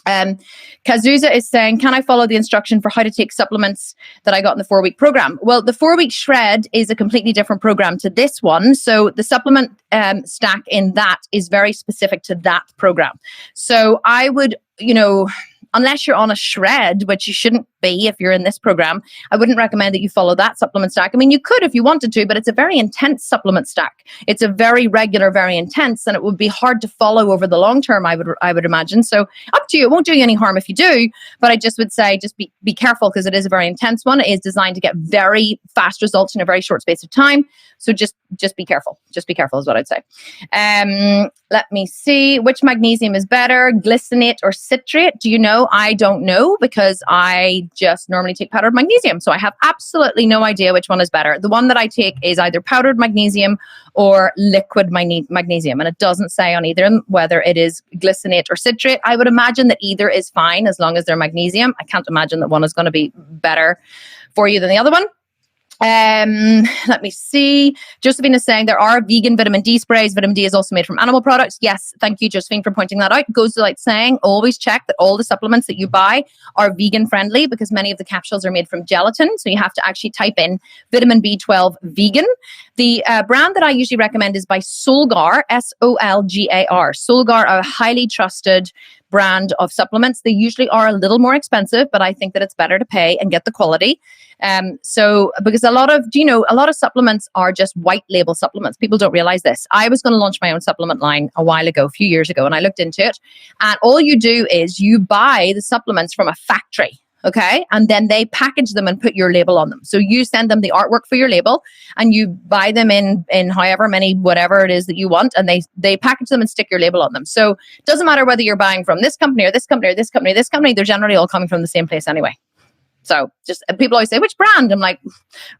Kazuza is saying, can I follow the instruction for how to take supplements that I got in the 4-week program? Well, the 4-week shred is a completely different program to this one. So the supplement stack in that is very specific to that program. So I would, unless you're on a shred, which you shouldn't be if you're in this program, I wouldn't recommend that you follow that supplement stack. I mean, you could if you wanted to, but it's a very intense supplement stack. It's a very regular, very intense, and it would be hard to follow over the long term, I would imagine. So up to you. It won't do you any harm if you do, but I just would say just be careful because it is a very intense one. It is designed to get very fast results in a very short space of time. So just be careful. Just be careful is what I'd say. Let me see. Which magnesium is better, glycinate or citrate? Do you know? I don't know because I just normally take powdered magnesium. So I have absolutely no idea which one is better. The one that I take is either powdered magnesium or liquid magnesium. And it doesn't say on either whether it is glycinate or citrate. I would imagine that either is fine as long as they're magnesium. I can't imagine that one is going to be better for you than the other one. Let me see. Josephine is saying there are vegan vitamin D sprays. Vitamin D is also made from animal products. Yes, thank you, Josephine, for pointing that out. Goes without saying, always check that all the supplements that you buy are vegan friendly because many of the capsules are made from gelatin. So you have to actually type in vitamin B12 vegan. The brand that I usually recommend is by Solgar, Solgar. Solgar are a highly trusted brand of supplements. They usually are a little more expensive, but I think that it's better to pay and get the quality. So because a lot of supplements are just white label supplements. People don't realize this. I was going to launch my own supplement line a few years ago, and I looked into it. And all you do is you buy the supplements from a factory. Okay. And then they package them and put your label on them. So you send them the artwork for your label and you buy them in however many, whatever it is that you want. And they package them and stick your label on them. So it doesn't matter whether you're buying from this company or this company or this company or this company, they're generally all coming from the same place anyway. So just people always say, which brand? I'm like,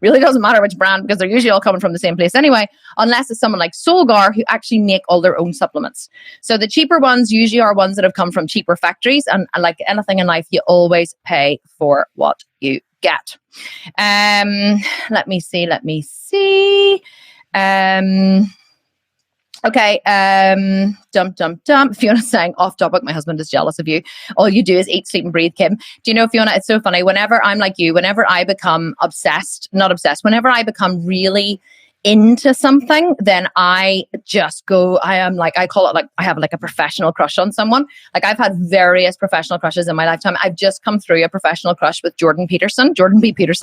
really doesn't matter which brand because they're usually all coming from the same place anyway, unless it's someone like Solgar who actually make all their own supplements. So the cheaper ones usually are ones that have come from cheaper factories. And like anything in life, you always pay for what you get. Let me see. Okay, Fiona's saying, off topic, my husband is jealous of you. All you do is eat, sleep, and breathe, Kim. Do you know, Fiona, it's so funny. Whenever I'm like you, whenever I become whenever I become really into something, then I just go, I call it like, I have like a professional crush on someone. Like I've had various professional crushes in my lifetime. I've just come through a professional crush with Jordan B. Peterson,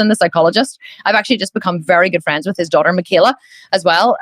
the psychologist. I've actually just become very good friends with his daughter, Michaela, as well.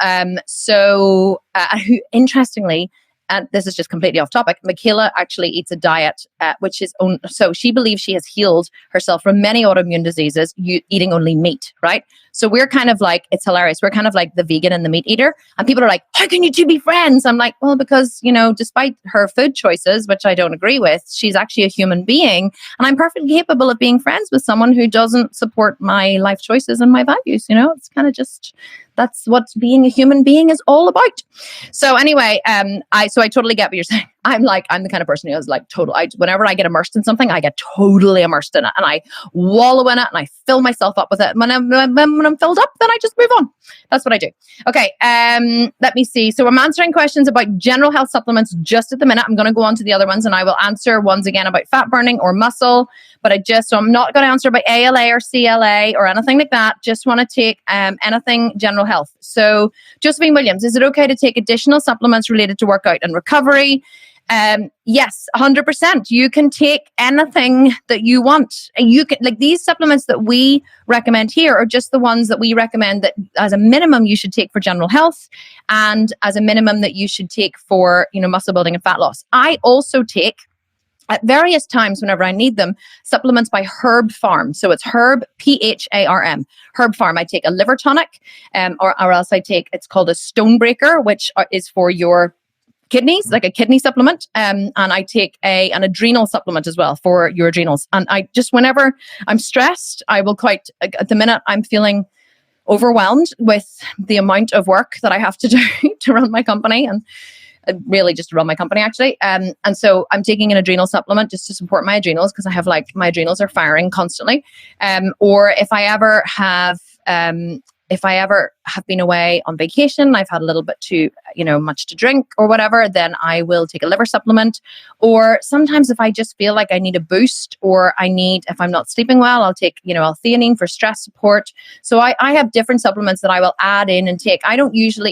Who, interestingly, and this is just completely off topic, Michaela actually eats a diet which is so she believes she has healed herself from many autoimmune diseases eating only meat, right? So we're kind of like, it's hilarious. We're kind of like the vegan and the meat eater. And people are like, how can you two be friends? I'm like, well, because, despite her food choices, which I don't agree with, she's actually a human being. And I'm perfectly capable of being friends with someone who doesn't support my life choices and my values. It's kind of just, that's what being a human being is all about. So anyway, I totally get what you're saying. I'm the kind of person who is like whenever I get immersed in something, I get totally immersed in it and I wallow in it and I fill myself up with it. When I'm filled up, then I just move on. That's what I do. Okay. Let me see. So I'm answering questions about general health supplements just at the minute. I'm going to go on to the other ones and I will answer ones again about fat burning or muscle, but so I'm not going to answer about ALA or CLA or anything like that. Just want to take anything general health. So Josephine Williams, is it okay to take additional supplements related to workout and recovery? Yes, 100%. You can take anything that you want. And you can, like these supplements that we recommend here are just the ones that we recommend that as a minimum you should take for general health and as a minimum that you should take for, muscle building and fat loss. I also take at various times whenever I need them, supplements by Herb Farm. So it's Herb, PHARM, Herb Farm. I take a liver tonic or else it's called a Stonebreaker, which is for your kidneys, like a kidney supplement. And I take an adrenal supplement as well for your adrenals. And I just, whenever I'm stressed, I will at the minute I'm feeling overwhelmed with the amount of work that I have to do to run my company and really just to run my company actually. And so I'm taking an adrenal supplement just to support my adrenals because I have my adrenals are firing constantly. Or if I ever have been away on vacation, I've had a little bit too, much to drink or whatever, then I will take a liver supplement. Or sometimes if I just feel like I need a boost or if I'm not sleeping well, I'll take, L-theanine for stress support. So I have different supplements that I will add in and take. I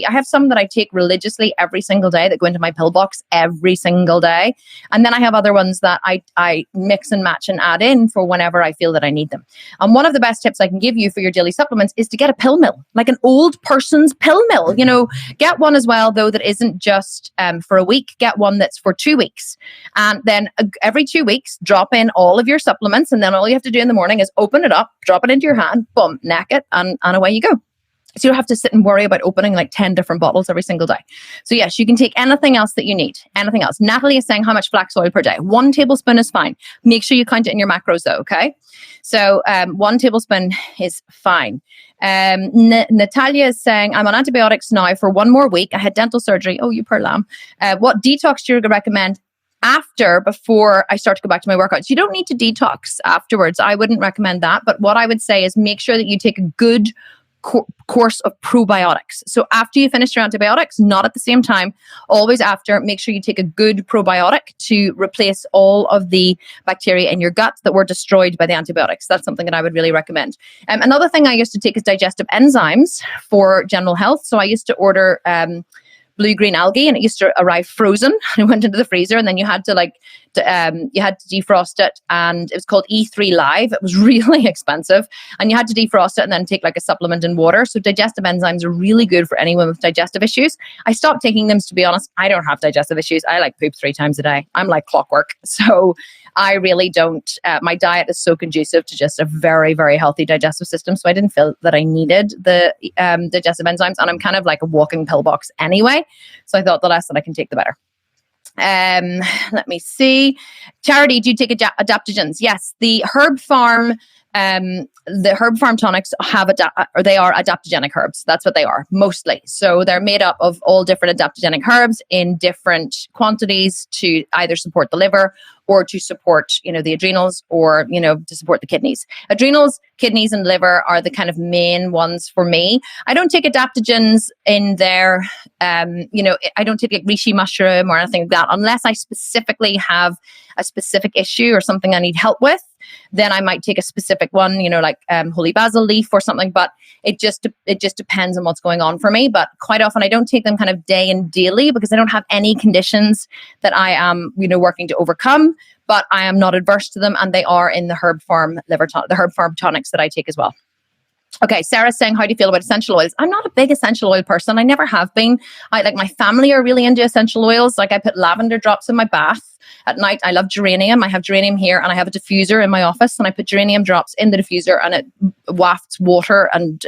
have some that I take religiously every single day that go into my pill box every single day. And then I have other ones that I mix and match and add in for whenever I feel that I need them. And one of the best tips I can give you for your daily supplements is to get a pill mill, like an old person's pill mill. Get one as well, though, that isn't just for a week. Get one that's for 2 weeks. And then every 2 weeks, drop in all of your supplements. And then all you have to do in the morning is open it up, drop it into your hand, boom, neck it, and away you go. So you don't have to sit and worry about opening like 10 different bottles every single day. So yes, you can take anything else that you need. Anything else. Natalie is saying how much flax oil per day. 1 tablespoon is fine. Make sure you count it in your macros though, okay? So 1 tablespoon is fine. Natalia is saying, I'm on antibiotics now for 1 more week. I had dental surgery. Oh, you poor lamb. What detox do you recommend before I start to go back to my workouts? You don't need to detox afterwards. I wouldn't recommend that. But what I would say is make sure that you take a good course of probiotics. So after you finish your antibiotics, not at the same time, always after, make sure you take a good probiotic to replace all of the bacteria in your gut that were destroyed by the antibiotics. That's something that I would really recommend. Another thing I used to take is digestive enzymes for general health. So I used to order blue-green algae and it used to arrive frozen. It went into the freezer and then you had to defrost it, and it was called E3 Live. It was really expensive and you had to defrost it and then take like a supplement in water. So digestive enzymes are really good for anyone with digestive issues. I stopped taking them, to be honest. I don't have digestive issues. I poop 3 times a day. I'm like clockwork. So I really don't. My diet is so conducive to just a very, very healthy digestive system. So I didn't feel that I needed the digestive enzymes. And I'm kind of like a walking pillbox anyway. So I thought the less that I can take, the better. Let me see. Charity, do you take adaptogens? Yes, the Herb Farm tonics they are adaptogenic herbs. That's what they are mostly. So they're made up of all different adaptogenic herbs in different quantities to either support the liver or to support, the adrenals, or, to support the kidneys. Adrenals, kidneys, and liver are the kind of main ones for me. I don't take adaptogens in there. I don't take like reishi mushroom or anything like that unless I specifically have a specific issue or something I need help with. Then I might take a specific one, like holy basil leaf or something. But it just depends on what's going on for me. But quite often I don't take them kind of day and daily because I don't have any conditions that I am, working to overcome. But I am not adverse to them, and they are in the Herb Farm the Herb Farm tonics that I take as well. Okay, Sarah's saying, how do you feel about essential oils? I'm not a big essential oil person. I never have been. My family are really into essential oils. Like, I put lavender drops in my bath at night. I love geranium. I have geranium here, and I have a diffuser in my office, and I put geranium drops in the diffuser, and it wafts water and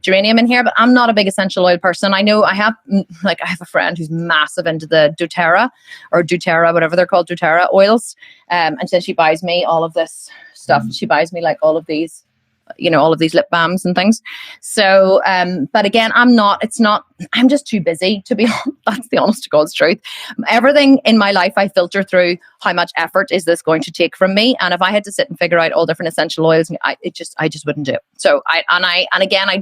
geranium in here. But I'm not a big essential oil person. I know I have a friend who's massive into the doTERRA, whatever they're called, doTERRA oils. And then she buys me all of this stuff. She buys me like all of these lip balms and things. So, but again, I'm just too busy, to be honest. That's the honest to God's truth. Everything in my life, I filter through how much effort is this going to take from me. And if I had to sit and figure out all different essential oils, I just wouldn't do it. So I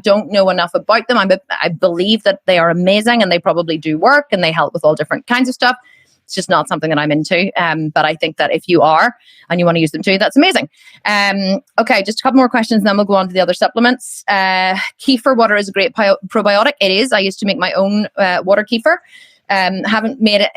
don't know enough about them. I believe that they are amazing and they probably do work and they help with all different kinds of stuff. It's just not something that I'm into. But I think that if you are and you want to use them too, that's amazing. Okay, just a couple more questions, and then we'll go on to the other supplements. Kefir water is a great probiotic. It is. I used to make my own water kefir. Haven't made it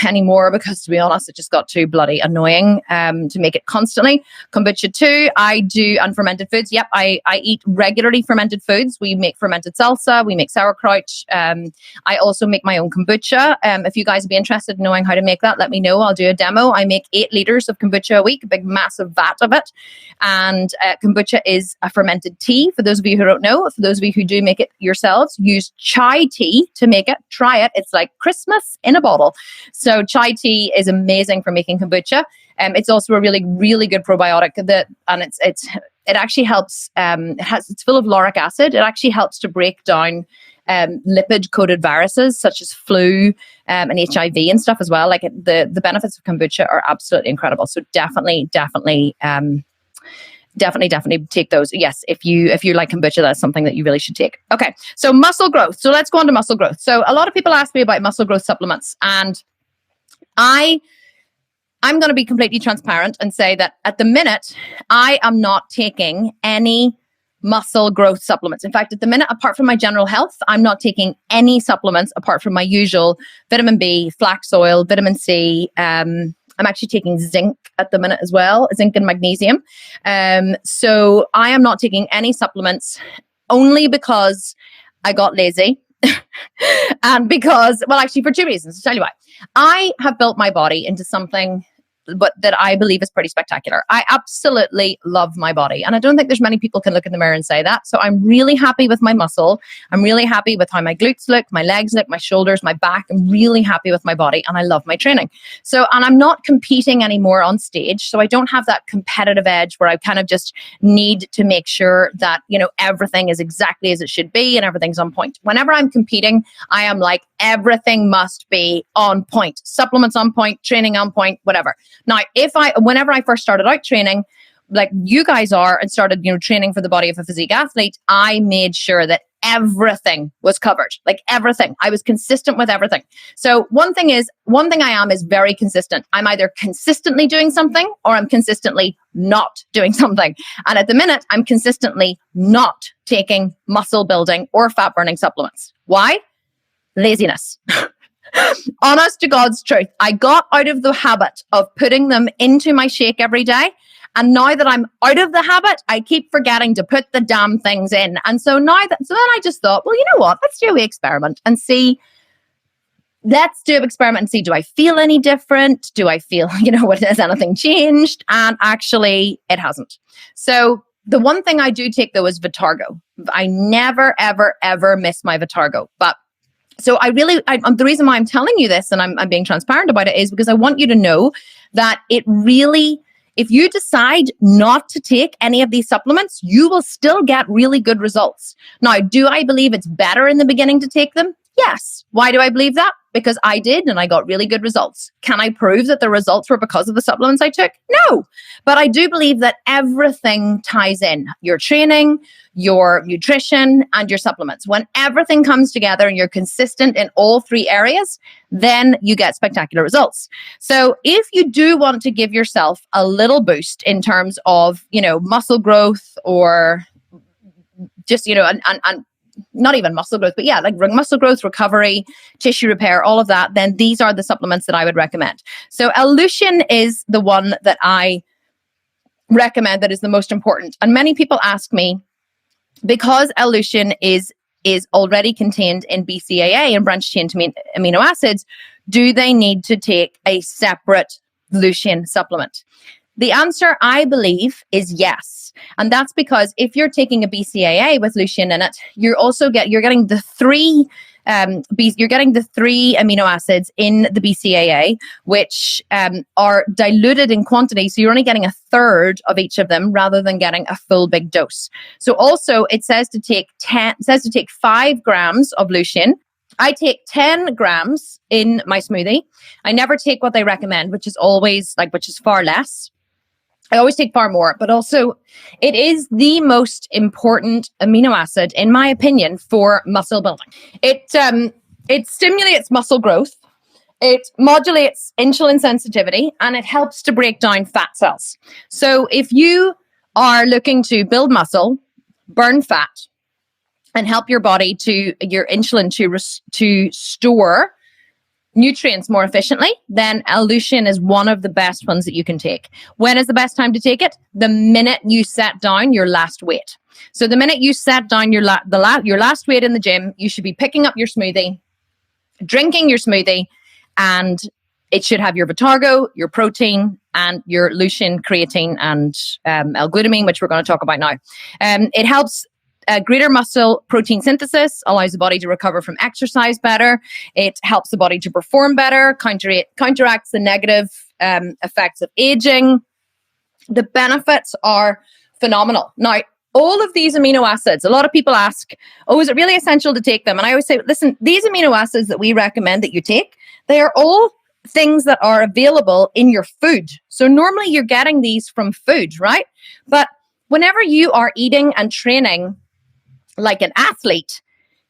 anymore because, to be honest, it just got too bloody annoying to make it constantly. Kombucha too, I do. Unfermented foods. Yep, I eat regularly fermented foods. We make fermented salsa. We make sauerkraut. I also make my own kombucha. If you guys would be interested in knowing how to make that, let me know. I'll do a demo. I make 8 liters of kombucha a week, a big massive vat of it. And kombucha is a fermented tea. For those of you who don't know, for those of you who do make it yourselves, use chai tea to make it. Try it. It's like Christmas in a bottle. So chai tea is amazing for making kombucha. It's also a really, really good probiotic it actually helps. It's full of lauric acid. It actually helps to break down lipid-coated viruses such as flu and HIV and stuff as well. Like the benefits of kombucha are absolutely incredible. So definitely take those. Yes, if you like kombucha, that's something that you really should take. Okay, so muscle growth. So let's go on to muscle growth. So a lot of people ask me about muscle growth supplements, and I'm going to be completely transparent and say that at the minute, I am not taking any muscle growth supplements. In fact, at the minute, apart from my general health, I'm not taking any supplements apart from my usual vitamin B, flax oil, vitamin C. I'm actually taking zinc at the minute as well, zinc and magnesium. So I am not taking any supplements only because I got lazy. And because, well, actually for 2 reasons. I'll tell you why. I have built my body into something that I believe is pretty spectacular. I absolutely love my body. And I don't think there's many people can look in the mirror and say that. So I'm really happy with my muscle. I'm really happy with how my glutes look, my legs look, my shoulders, my back. I'm really happy with my body, and I love my training. So, and I'm not competing anymore on stage. So I don't have that competitive edge where I kind of just need to make sure that, everything is exactly as it should be and everything's on point. Whenever I'm competing, I am like, everything must be on point. Supplements on point, training on point, whatever. Now, whenever I first started out training, like you guys are, and started, training for the body of a physique athlete, I made sure that everything was covered, like everything. I was consistent with everything. So one thing I am is very consistent. I'm either consistently doing something or I'm consistently not doing something. And at the minute, I'm consistently not taking muscle building or fat burning supplements. Why? Laziness. Honest to God's truth, I got out of the habit of putting them into my shake every day. And now that I'm out of the habit, I keep forgetting to put the damn things in. And so then I just thought, well, you know what? Let's do an experiment and see let's do an experiment and see, do I feel any different? Do I feel, has anything changed? And actually it hasn't. So the one thing I do take though is Vitargo. I never, ever, ever miss my Vitargo. But so the reason why I'm telling you this and I'm being transparent about it is because I want you to know that it really, if you decide not to take any of these supplements, you will still get really good results. Now, do I believe it's better in the beginning to take them? Yes. Why do I believe that? Because I did and I got really good results. Can I prove that the results were because of the supplements I took? No. But I do believe that everything ties in. Your training, your nutrition, and your supplements. When everything comes together and you're consistent in all three areas, then you get spectacular results. So if you do want to give yourself a little boost in terms of, muscle growth or just, and not even muscle growth, but yeah, like muscle growth, recovery, tissue repair, all of that, then these are the supplements that I would recommend. So L-leucine is the one that I recommend that is the most important. And many people ask me, because L-leucine is already contained in BCAA and branched chain amino acids, do they need to take a separate leucine supplement? The answer, I believe, is yes. And that's because if you're taking a BCAA with leucine in it, you're getting the three amino acids in the BCAA, which are diluted in quantity. So you're only getting a third of each of them rather than getting a full big dose. So also it says to take 5 grams of leucine. I take 10 grams in my smoothie. I never take what they recommend, which is far less. I always take far more, but also it is the most important amino acid, in my opinion, for muscle building. It stimulates muscle growth, it modulates insulin sensitivity, and it helps to break down fat cells. So if you are looking to build muscle, burn fat, and help your body your insulin to store nutrients more efficiently, then L-leucine is one of the best ones that you can take. When is the best time to take it? The minute you set down your last weight. So the minute you set down your last weight in the gym, you should be picking up your smoothie, drinking your smoothie, and it should have your Vitargo, your protein, and your leucine, creatine, and L-glutamine, which we're going to talk about now. It helps greater muscle protein synthesis, allows the body to recover from exercise better. It helps the body to perform better, counteracts the negative effects of aging. The benefits are phenomenal. Now, all of these amino acids, a lot of people ask, is it really essential to take them? And I always say, listen, these amino acids that we recommend that you take, they are all things that are available in your food. So normally you're getting these from food, right? But whenever you are eating and training like an athlete,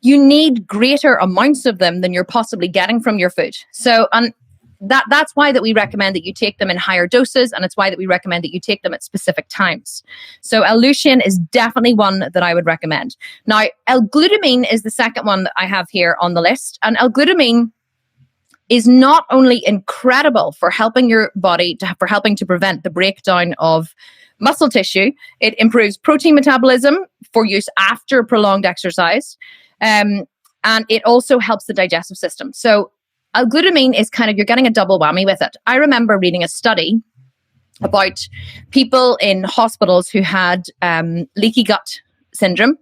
you need greater amounts of them than you're possibly getting from your food. So that's why that we recommend that you take them in higher doses, and it's why that we recommend that you take them at specific times. So L-leucine is definitely one that I would recommend. Now, L-glutamine is the second one that I have here on the list, and L-glutamine is not only incredible for helping your body for helping to prevent the breakdown of muscle tissue. It improves protein metabolism for use after prolonged exercise. And it also helps the digestive system. So L-glutamine is you're getting a double whammy with it. I remember reading a study about people in hospitals who had leaky gut syndrome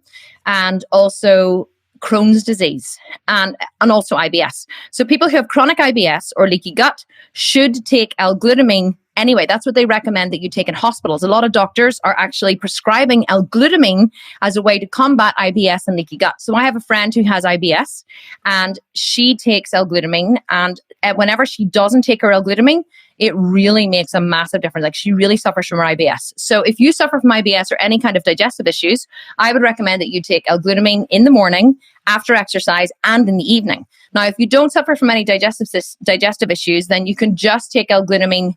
and also Crohn's disease and also IBS. So people who have chronic IBS or leaky gut should take L-glutamine anyway. That's what they recommend that you take in hospitals. A lot of doctors are actually prescribing L-glutamine as a way to combat IBS and leaky gut. So I have a friend who has IBS and she takes L-glutamine, and whenever she doesn't take her L-glutamine, it really makes a massive difference. Like, she really suffers from her IBS. So if you suffer from IBS or any kind of digestive issues, I would recommend that you take L-glutamine in the morning, after exercise, and in the evening. Now, if you don't suffer from any digestive issues, then you can just take L-glutamine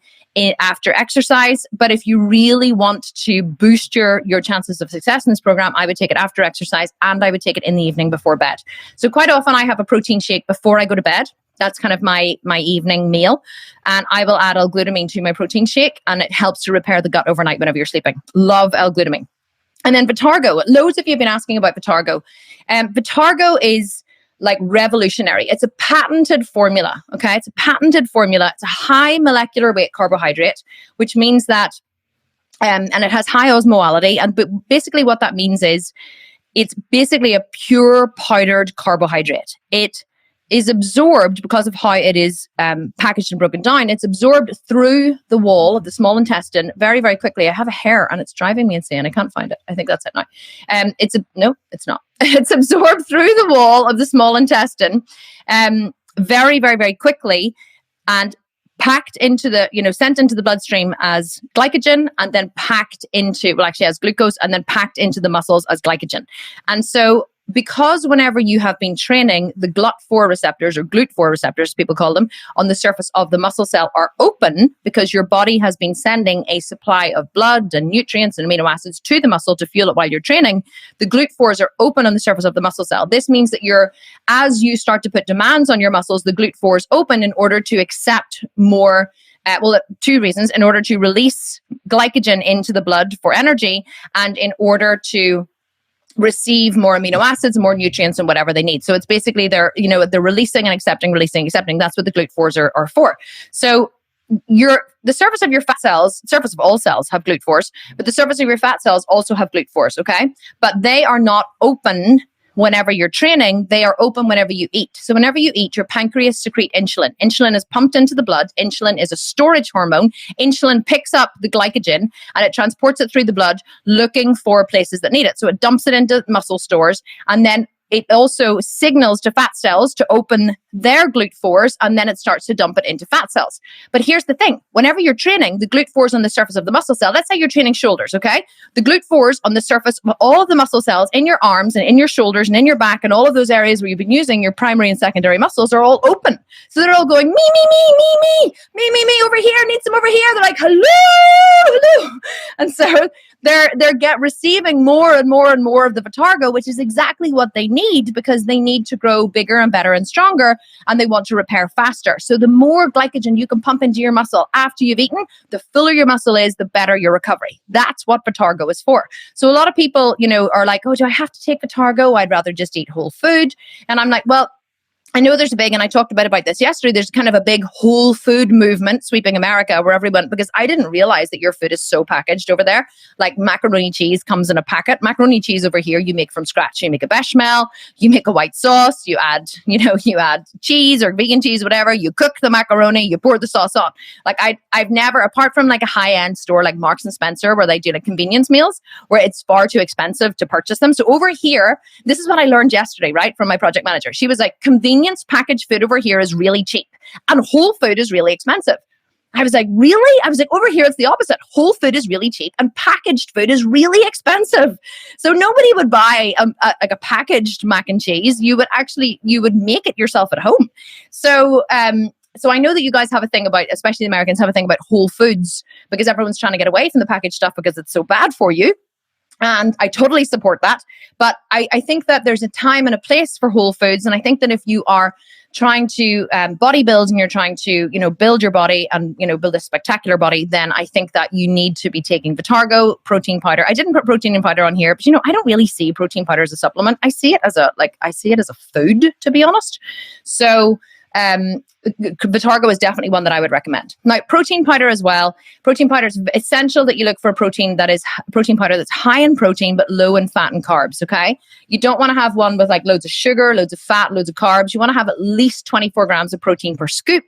after exercise. But if you really want to boost your chances of success in this program, I would take it after exercise, and I would take it in the evening before bed. So quite often I have a protein shake before I go to bed. That's kind of my evening meal. And I will add L-glutamine to my protein shake, and it helps to repair the gut overnight whenever you're sleeping. Love L-glutamine. And then Vitargo. Loads of you have been asking about Vitargo. Vitargo is like revolutionary. It's a patented formula, okay? It's a patented formula. It's a high molecular weight carbohydrate, which means that, and it has high osmolality. And but basically what that means is it's basically a pure powdered carbohydrate. It is absorbed because of how it is packaged and broken down. It's absorbed through the wall of the small intestine very, very quickly. I have a hair and it's driving me insane. I can't find it. I think that's it now. No, it's not. It's absorbed through the wall of the small intestine very, very, very quickly and packed into the, sent into the bloodstream as glycogen and then packed into, well, actually as glucose and then packed into the muscles as glycogen. And so because whenever you have been training, the GLUT4 receptors or GLUT4 receptors, people call them, on the surface of the muscle cell are open because your body has been sending a supply of blood and nutrients and amino acids to the muscle to fuel it while you're training. The GLUT4s are open on the surface of the muscle cell. This means that as you start to put demands on your muscles, the GLUT4s open in order to accept more. Two reasons: in order to release glycogen into the blood for energy, and in order to receive more amino acids, more nutrients, and whatever they need. So it's basically they're releasing and accepting, releasing, accepting. That's what the GLUT4s are for. So the surface of your fat cells, surface of all cells have GLUT4s, but the surface of your fat cells also have GLUT4s, okay? But they are not open whenever you're training. They are open whenever you eat. So whenever you eat, your pancreas secrete insulin. Insulin is pumped into the blood. Insulin is a storage hormone. Insulin picks up the glycogen and it transports it through the blood looking for places that need it. So it dumps it into muscle stores, and then it also signals to fat cells to open their GLUT4s, and then it starts to dump it into fat cells. But here's the thing. Whenever you're training, the GLUT4s on the surface of the muscle cell, let's say you're training shoulders, okay? The GLUT4s on the surface of all of the muscle cells in your arms and in your shoulders and in your back and all of those areas where you've been using your primary and secondary muscles are all open. So they're all going, me, over here, need some over here. They're like, hello. And so they're receiving more and more and more of the Vitargo, which is exactly what they need because they need to grow bigger and better and stronger, and they want to repair faster. So the more glycogen you can pump into your muscle after you've eaten, the fuller your muscle is, the better your recovery. That's what Vitargo is for. So a lot of people, are like, oh, do I have to take Vitargo? I'd rather just eat whole food. And I'm like, well, I know there's and I talked about this yesterday, there's kind of a big whole food movement sweeping America where everyone, because I didn't realize that your food is so packaged over there. Like macaroni cheese comes in a packet. Macaroni cheese over here, you make from scratch. You make a bechamel, you make a white sauce, you add cheese or vegan cheese, whatever. You cook the macaroni, you pour the sauce on. Like I've never, apart from like a high-end store like Marks and Spencer where they do like convenience meals, where it's far too expensive to purchase them. So over here, this is what I learned yesterday, right, from my project manager. She was like, convenience packaged food over here is really cheap and whole food is really expensive. I was like, really? I was like, over here it's the opposite. Whole food is really cheap and packaged food is really expensive. So nobody would buy a packaged mac and cheese. You would make it yourself at home. So I know that you guys have a thing about, especially the Americans have a thing about whole foods because everyone's trying to get away from the packaged stuff because it's so bad for you. And I totally support that. But I think that there's a time and a place for whole foods. And I think that if you are trying to bodybuild and you're trying to, build your body and, build a spectacular body, then I think that you need to be taking Vitargo, protein powder. I didn't put protein powder on here, but, I don't really see protein powder as a supplement. I see it as a food, to be honest. So Vitargo is definitely one that I would recommend. Now, protein powder as well. Protein powder is essential that you look for protein powder that's high in protein but low in fat and carbs, okay? You don't want to have one with like loads of sugar, loads of fat, loads of carbs. You want to have at least 24 grams of protein per scoop,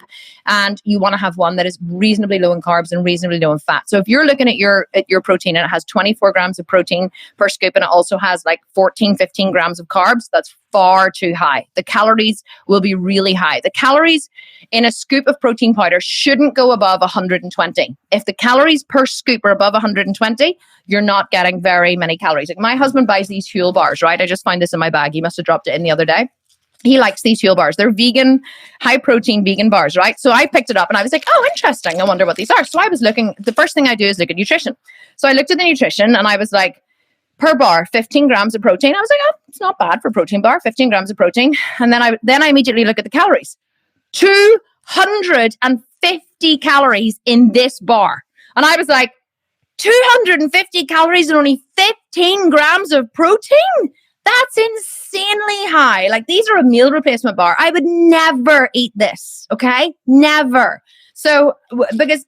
and you want to have one that is reasonably low in carbs and reasonably low in fat. So if you're looking at your protein and it has 24 grams of protein per scoop and it also has like 15 grams of carbs, that's far too high. The calories will be really high. The calories in a scoop of protein powder shouldn't go above 120. If the calories per scoop are above 120, you're not getting very many calories. Like my husband buys these Huel bars, right? I just find this in my bag. He must have dropped it in the other day. He likes these Huel bars. They're vegan, high protein vegan bars, right? So I picked it up and I was like, oh, interesting. I wonder what these are. So I was looking, the first thing I do is look at nutrition. So I looked at the nutrition and I was like, per bar, 15 grams of protein. I was like, oh, it's not bad for a protein bar, 15 grams of protein. And then I immediately look at the calories. 250 calories in this bar. And I was like, 250 calories and only 15 grams of protein? That's insanely high. Like, these are a meal replacement bar. I would never eat this. Okay. Never. So, because,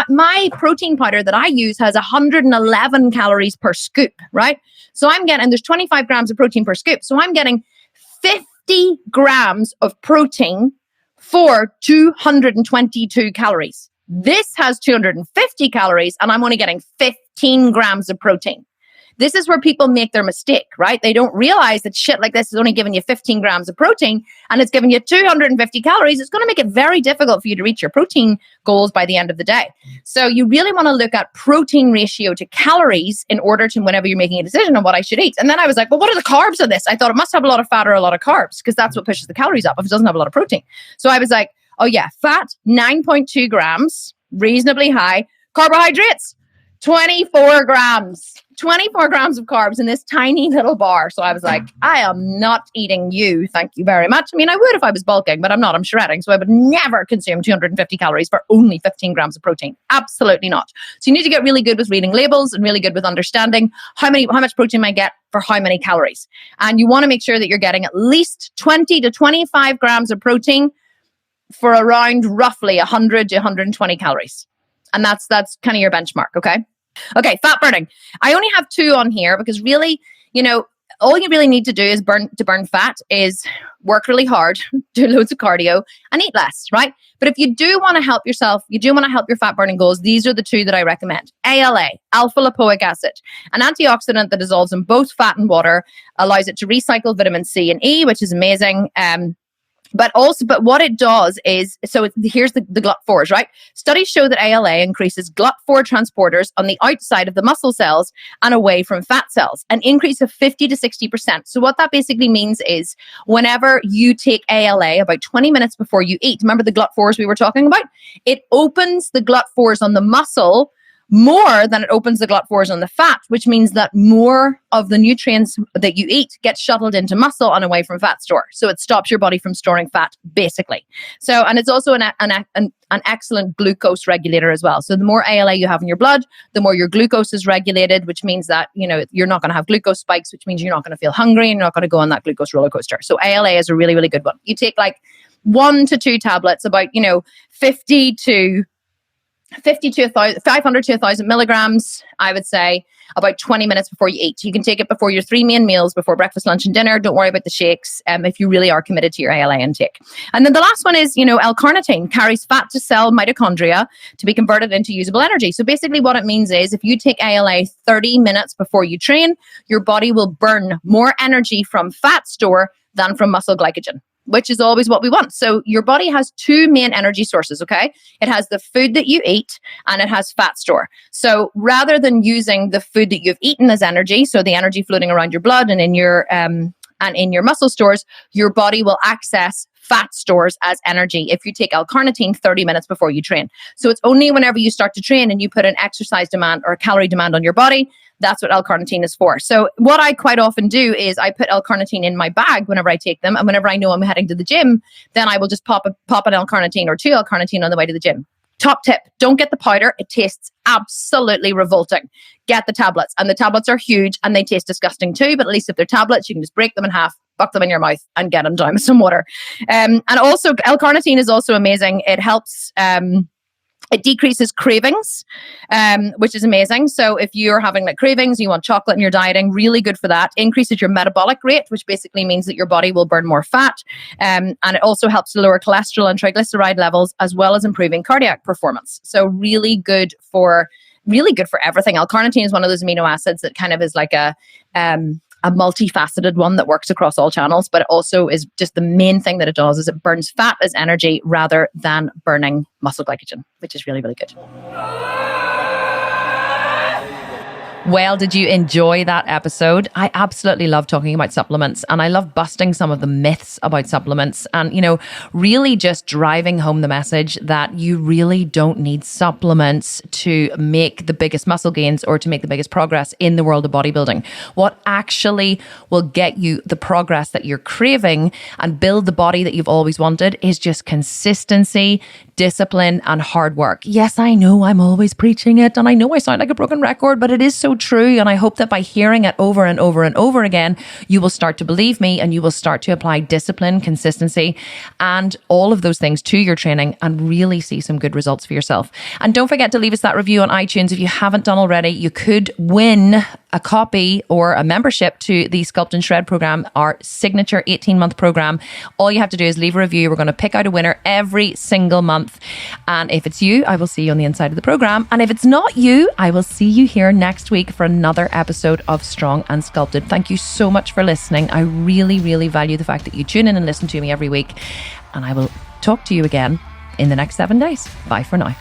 my protein powder that I use has 111 calories per scoop, right? So there's 25 grams of protein per scoop. So I'm getting 50 grams of protein for 222 calories. This has 250 calories and I'm only getting 15 grams of protein. This is where people make their mistake, right? They don't realize that shit like this is only giving you 15 grams of protein and it's giving you 250 calories. It's going to make it very difficult for you to reach your protein goals by the end of the day. So you really want to look at protein ratio to calories in order to, whenever you're making a decision on what I should eat. And then I was like, well, what are the carbs of this? I thought it must have a lot of fat or a lot of carbs because that's what pushes the calories up if it doesn't have a lot of protein. So I was like, oh yeah, fat, 9.2 grams, reasonably high. Carbohydrates, 24 grams. 24 grams of carbs in this tiny little bar. So I was like, I am not eating you. Thank you very much. I mean, I would if I was bulking, but I'm not. I'm shredding. So I would never consume 250 calories for only 15 grams of protein. Absolutely not. So you need to get really good with reading labels and really good with understanding how much protein I get for how many calories. And you want to make sure that you're getting at least 20 to 25 grams of protein for around roughly 100 to 120 calories. And that's kind of your benchmark. Okay, fat burning. I only have 2 on here because really, all you really need to do is burn fat is work really hard, do loads of cardio and eat less, right? But if you do want to help yourself, you do want to help your fat burning goals, these are the 2 that I recommend. ALA, alpha lipoic acid, an antioxidant that dissolves in both fat and water, allows it to recycle vitamin C and E, which is amazing. But what it does is, here's the GLUT4s, right? Studies show that ALA increases GLUT4 transporters on the outside of the muscle cells and away from fat cells, an increase of 50 to 60%. So what that basically means is whenever you take ALA about 20 minutes before you eat, remember the GLUT4s we were talking about? It opens the GLUT4s on the muscle more than it opens the GLUT4s on the fat, which means that more of the nutrients that you eat get shuttled into muscle and away from fat store. So it stops your body from storing fat, basically. So, and it's also an excellent glucose regulator as well. So the more ALA you have in your blood, the more your glucose is regulated, which means that, you're not going to have glucose spikes, which means you're not going to feel hungry and you're not going to go on that glucose roller coaster. So ALA is a really, really good one. You take like 1 to 2 tablets, about, 500 to 1,000 milligrams, I would say, about 20 minutes before you eat. You can take it before your 3 main meals, before breakfast, lunch, and dinner. Don't worry about the shakes if you really are committed to your ALA intake. And then the last one is, L-carnitine carries fat to cell mitochondria to be converted into usable energy. So basically what it means is if you take ALA 30 minutes before you train, your body will burn more energy from fat store than from muscle glycogen, which is always what we want. So your body has 2 main energy sources, okay? It has the food that you eat and it has fat store. So rather than using the food that you've eaten as energy, so the energy floating around your blood and in your muscle stores, your body will access fat stores as energy if you take L-carnitine 30 minutes before you train. So it's only whenever you start to train and you put an exercise demand or a calorie demand on your body, that's what L-carnitine is for. So what I quite often do is I put L-carnitine in my bag whenever I take them. And whenever I know I'm heading to the gym, then I will just pop an L-carnitine or 2 L-carnitine on the way to the gym. Top tip, don't get the powder. It tastes absolutely revolting. Get the tablets. And the tablets are huge and they taste disgusting too. But at least if they're tablets, you can just break them in half, buck them in your mouth and get them down with some water. And also L-carnitine is also amazing. It helps... It decreases cravings, which is amazing. So if you're having like cravings, you want chocolate and you're dieting, really good for that. Increases your metabolic rate, which basically means that your body will burn more fat. And it also helps to lower cholesterol and triglyceride levels, as well as improving cardiac performance. So really good for everything. L-carnitine is one of those amino acids that kind of is like a multifaceted one that works across all channels, but it also is just the main thing that it does is it burns fat as energy rather than burning muscle glycogen, which is really, really good. Well, did you enjoy that episode? I absolutely love talking about supplements and I love busting some of the myths about supplements and, really just driving home the message that you really don't need supplements to make the biggest muscle gains or to make the biggest progress in the world of bodybuilding. What actually will get you the progress that you're craving and build the body that you've always wanted is just consistency, discipline, and hard work. Yes, I know I'm always preaching it and I know I sound like a broken record, but it is so true. And I hope that by hearing it over and over and over again, you will start to believe me and you will start to apply discipline, consistency, and all of those things to your training and really see some good results for yourself. And don't forget to leave us that review on iTunes. If you haven't done already, you could win a copy or a membership to the Sculpt and Shred program, our signature 18-month program. All you have to do is leave a review. We're going to pick out a winner every single month. And if it's you, I will see you on the inside of the program. And if it's not you, I will see you here next week for another episode of Strong and Sculpted. Thank you so much for listening. I really, really value the fact that you tune in and listen to me every week. And I will talk to you again in the next 7 days. Bye for now.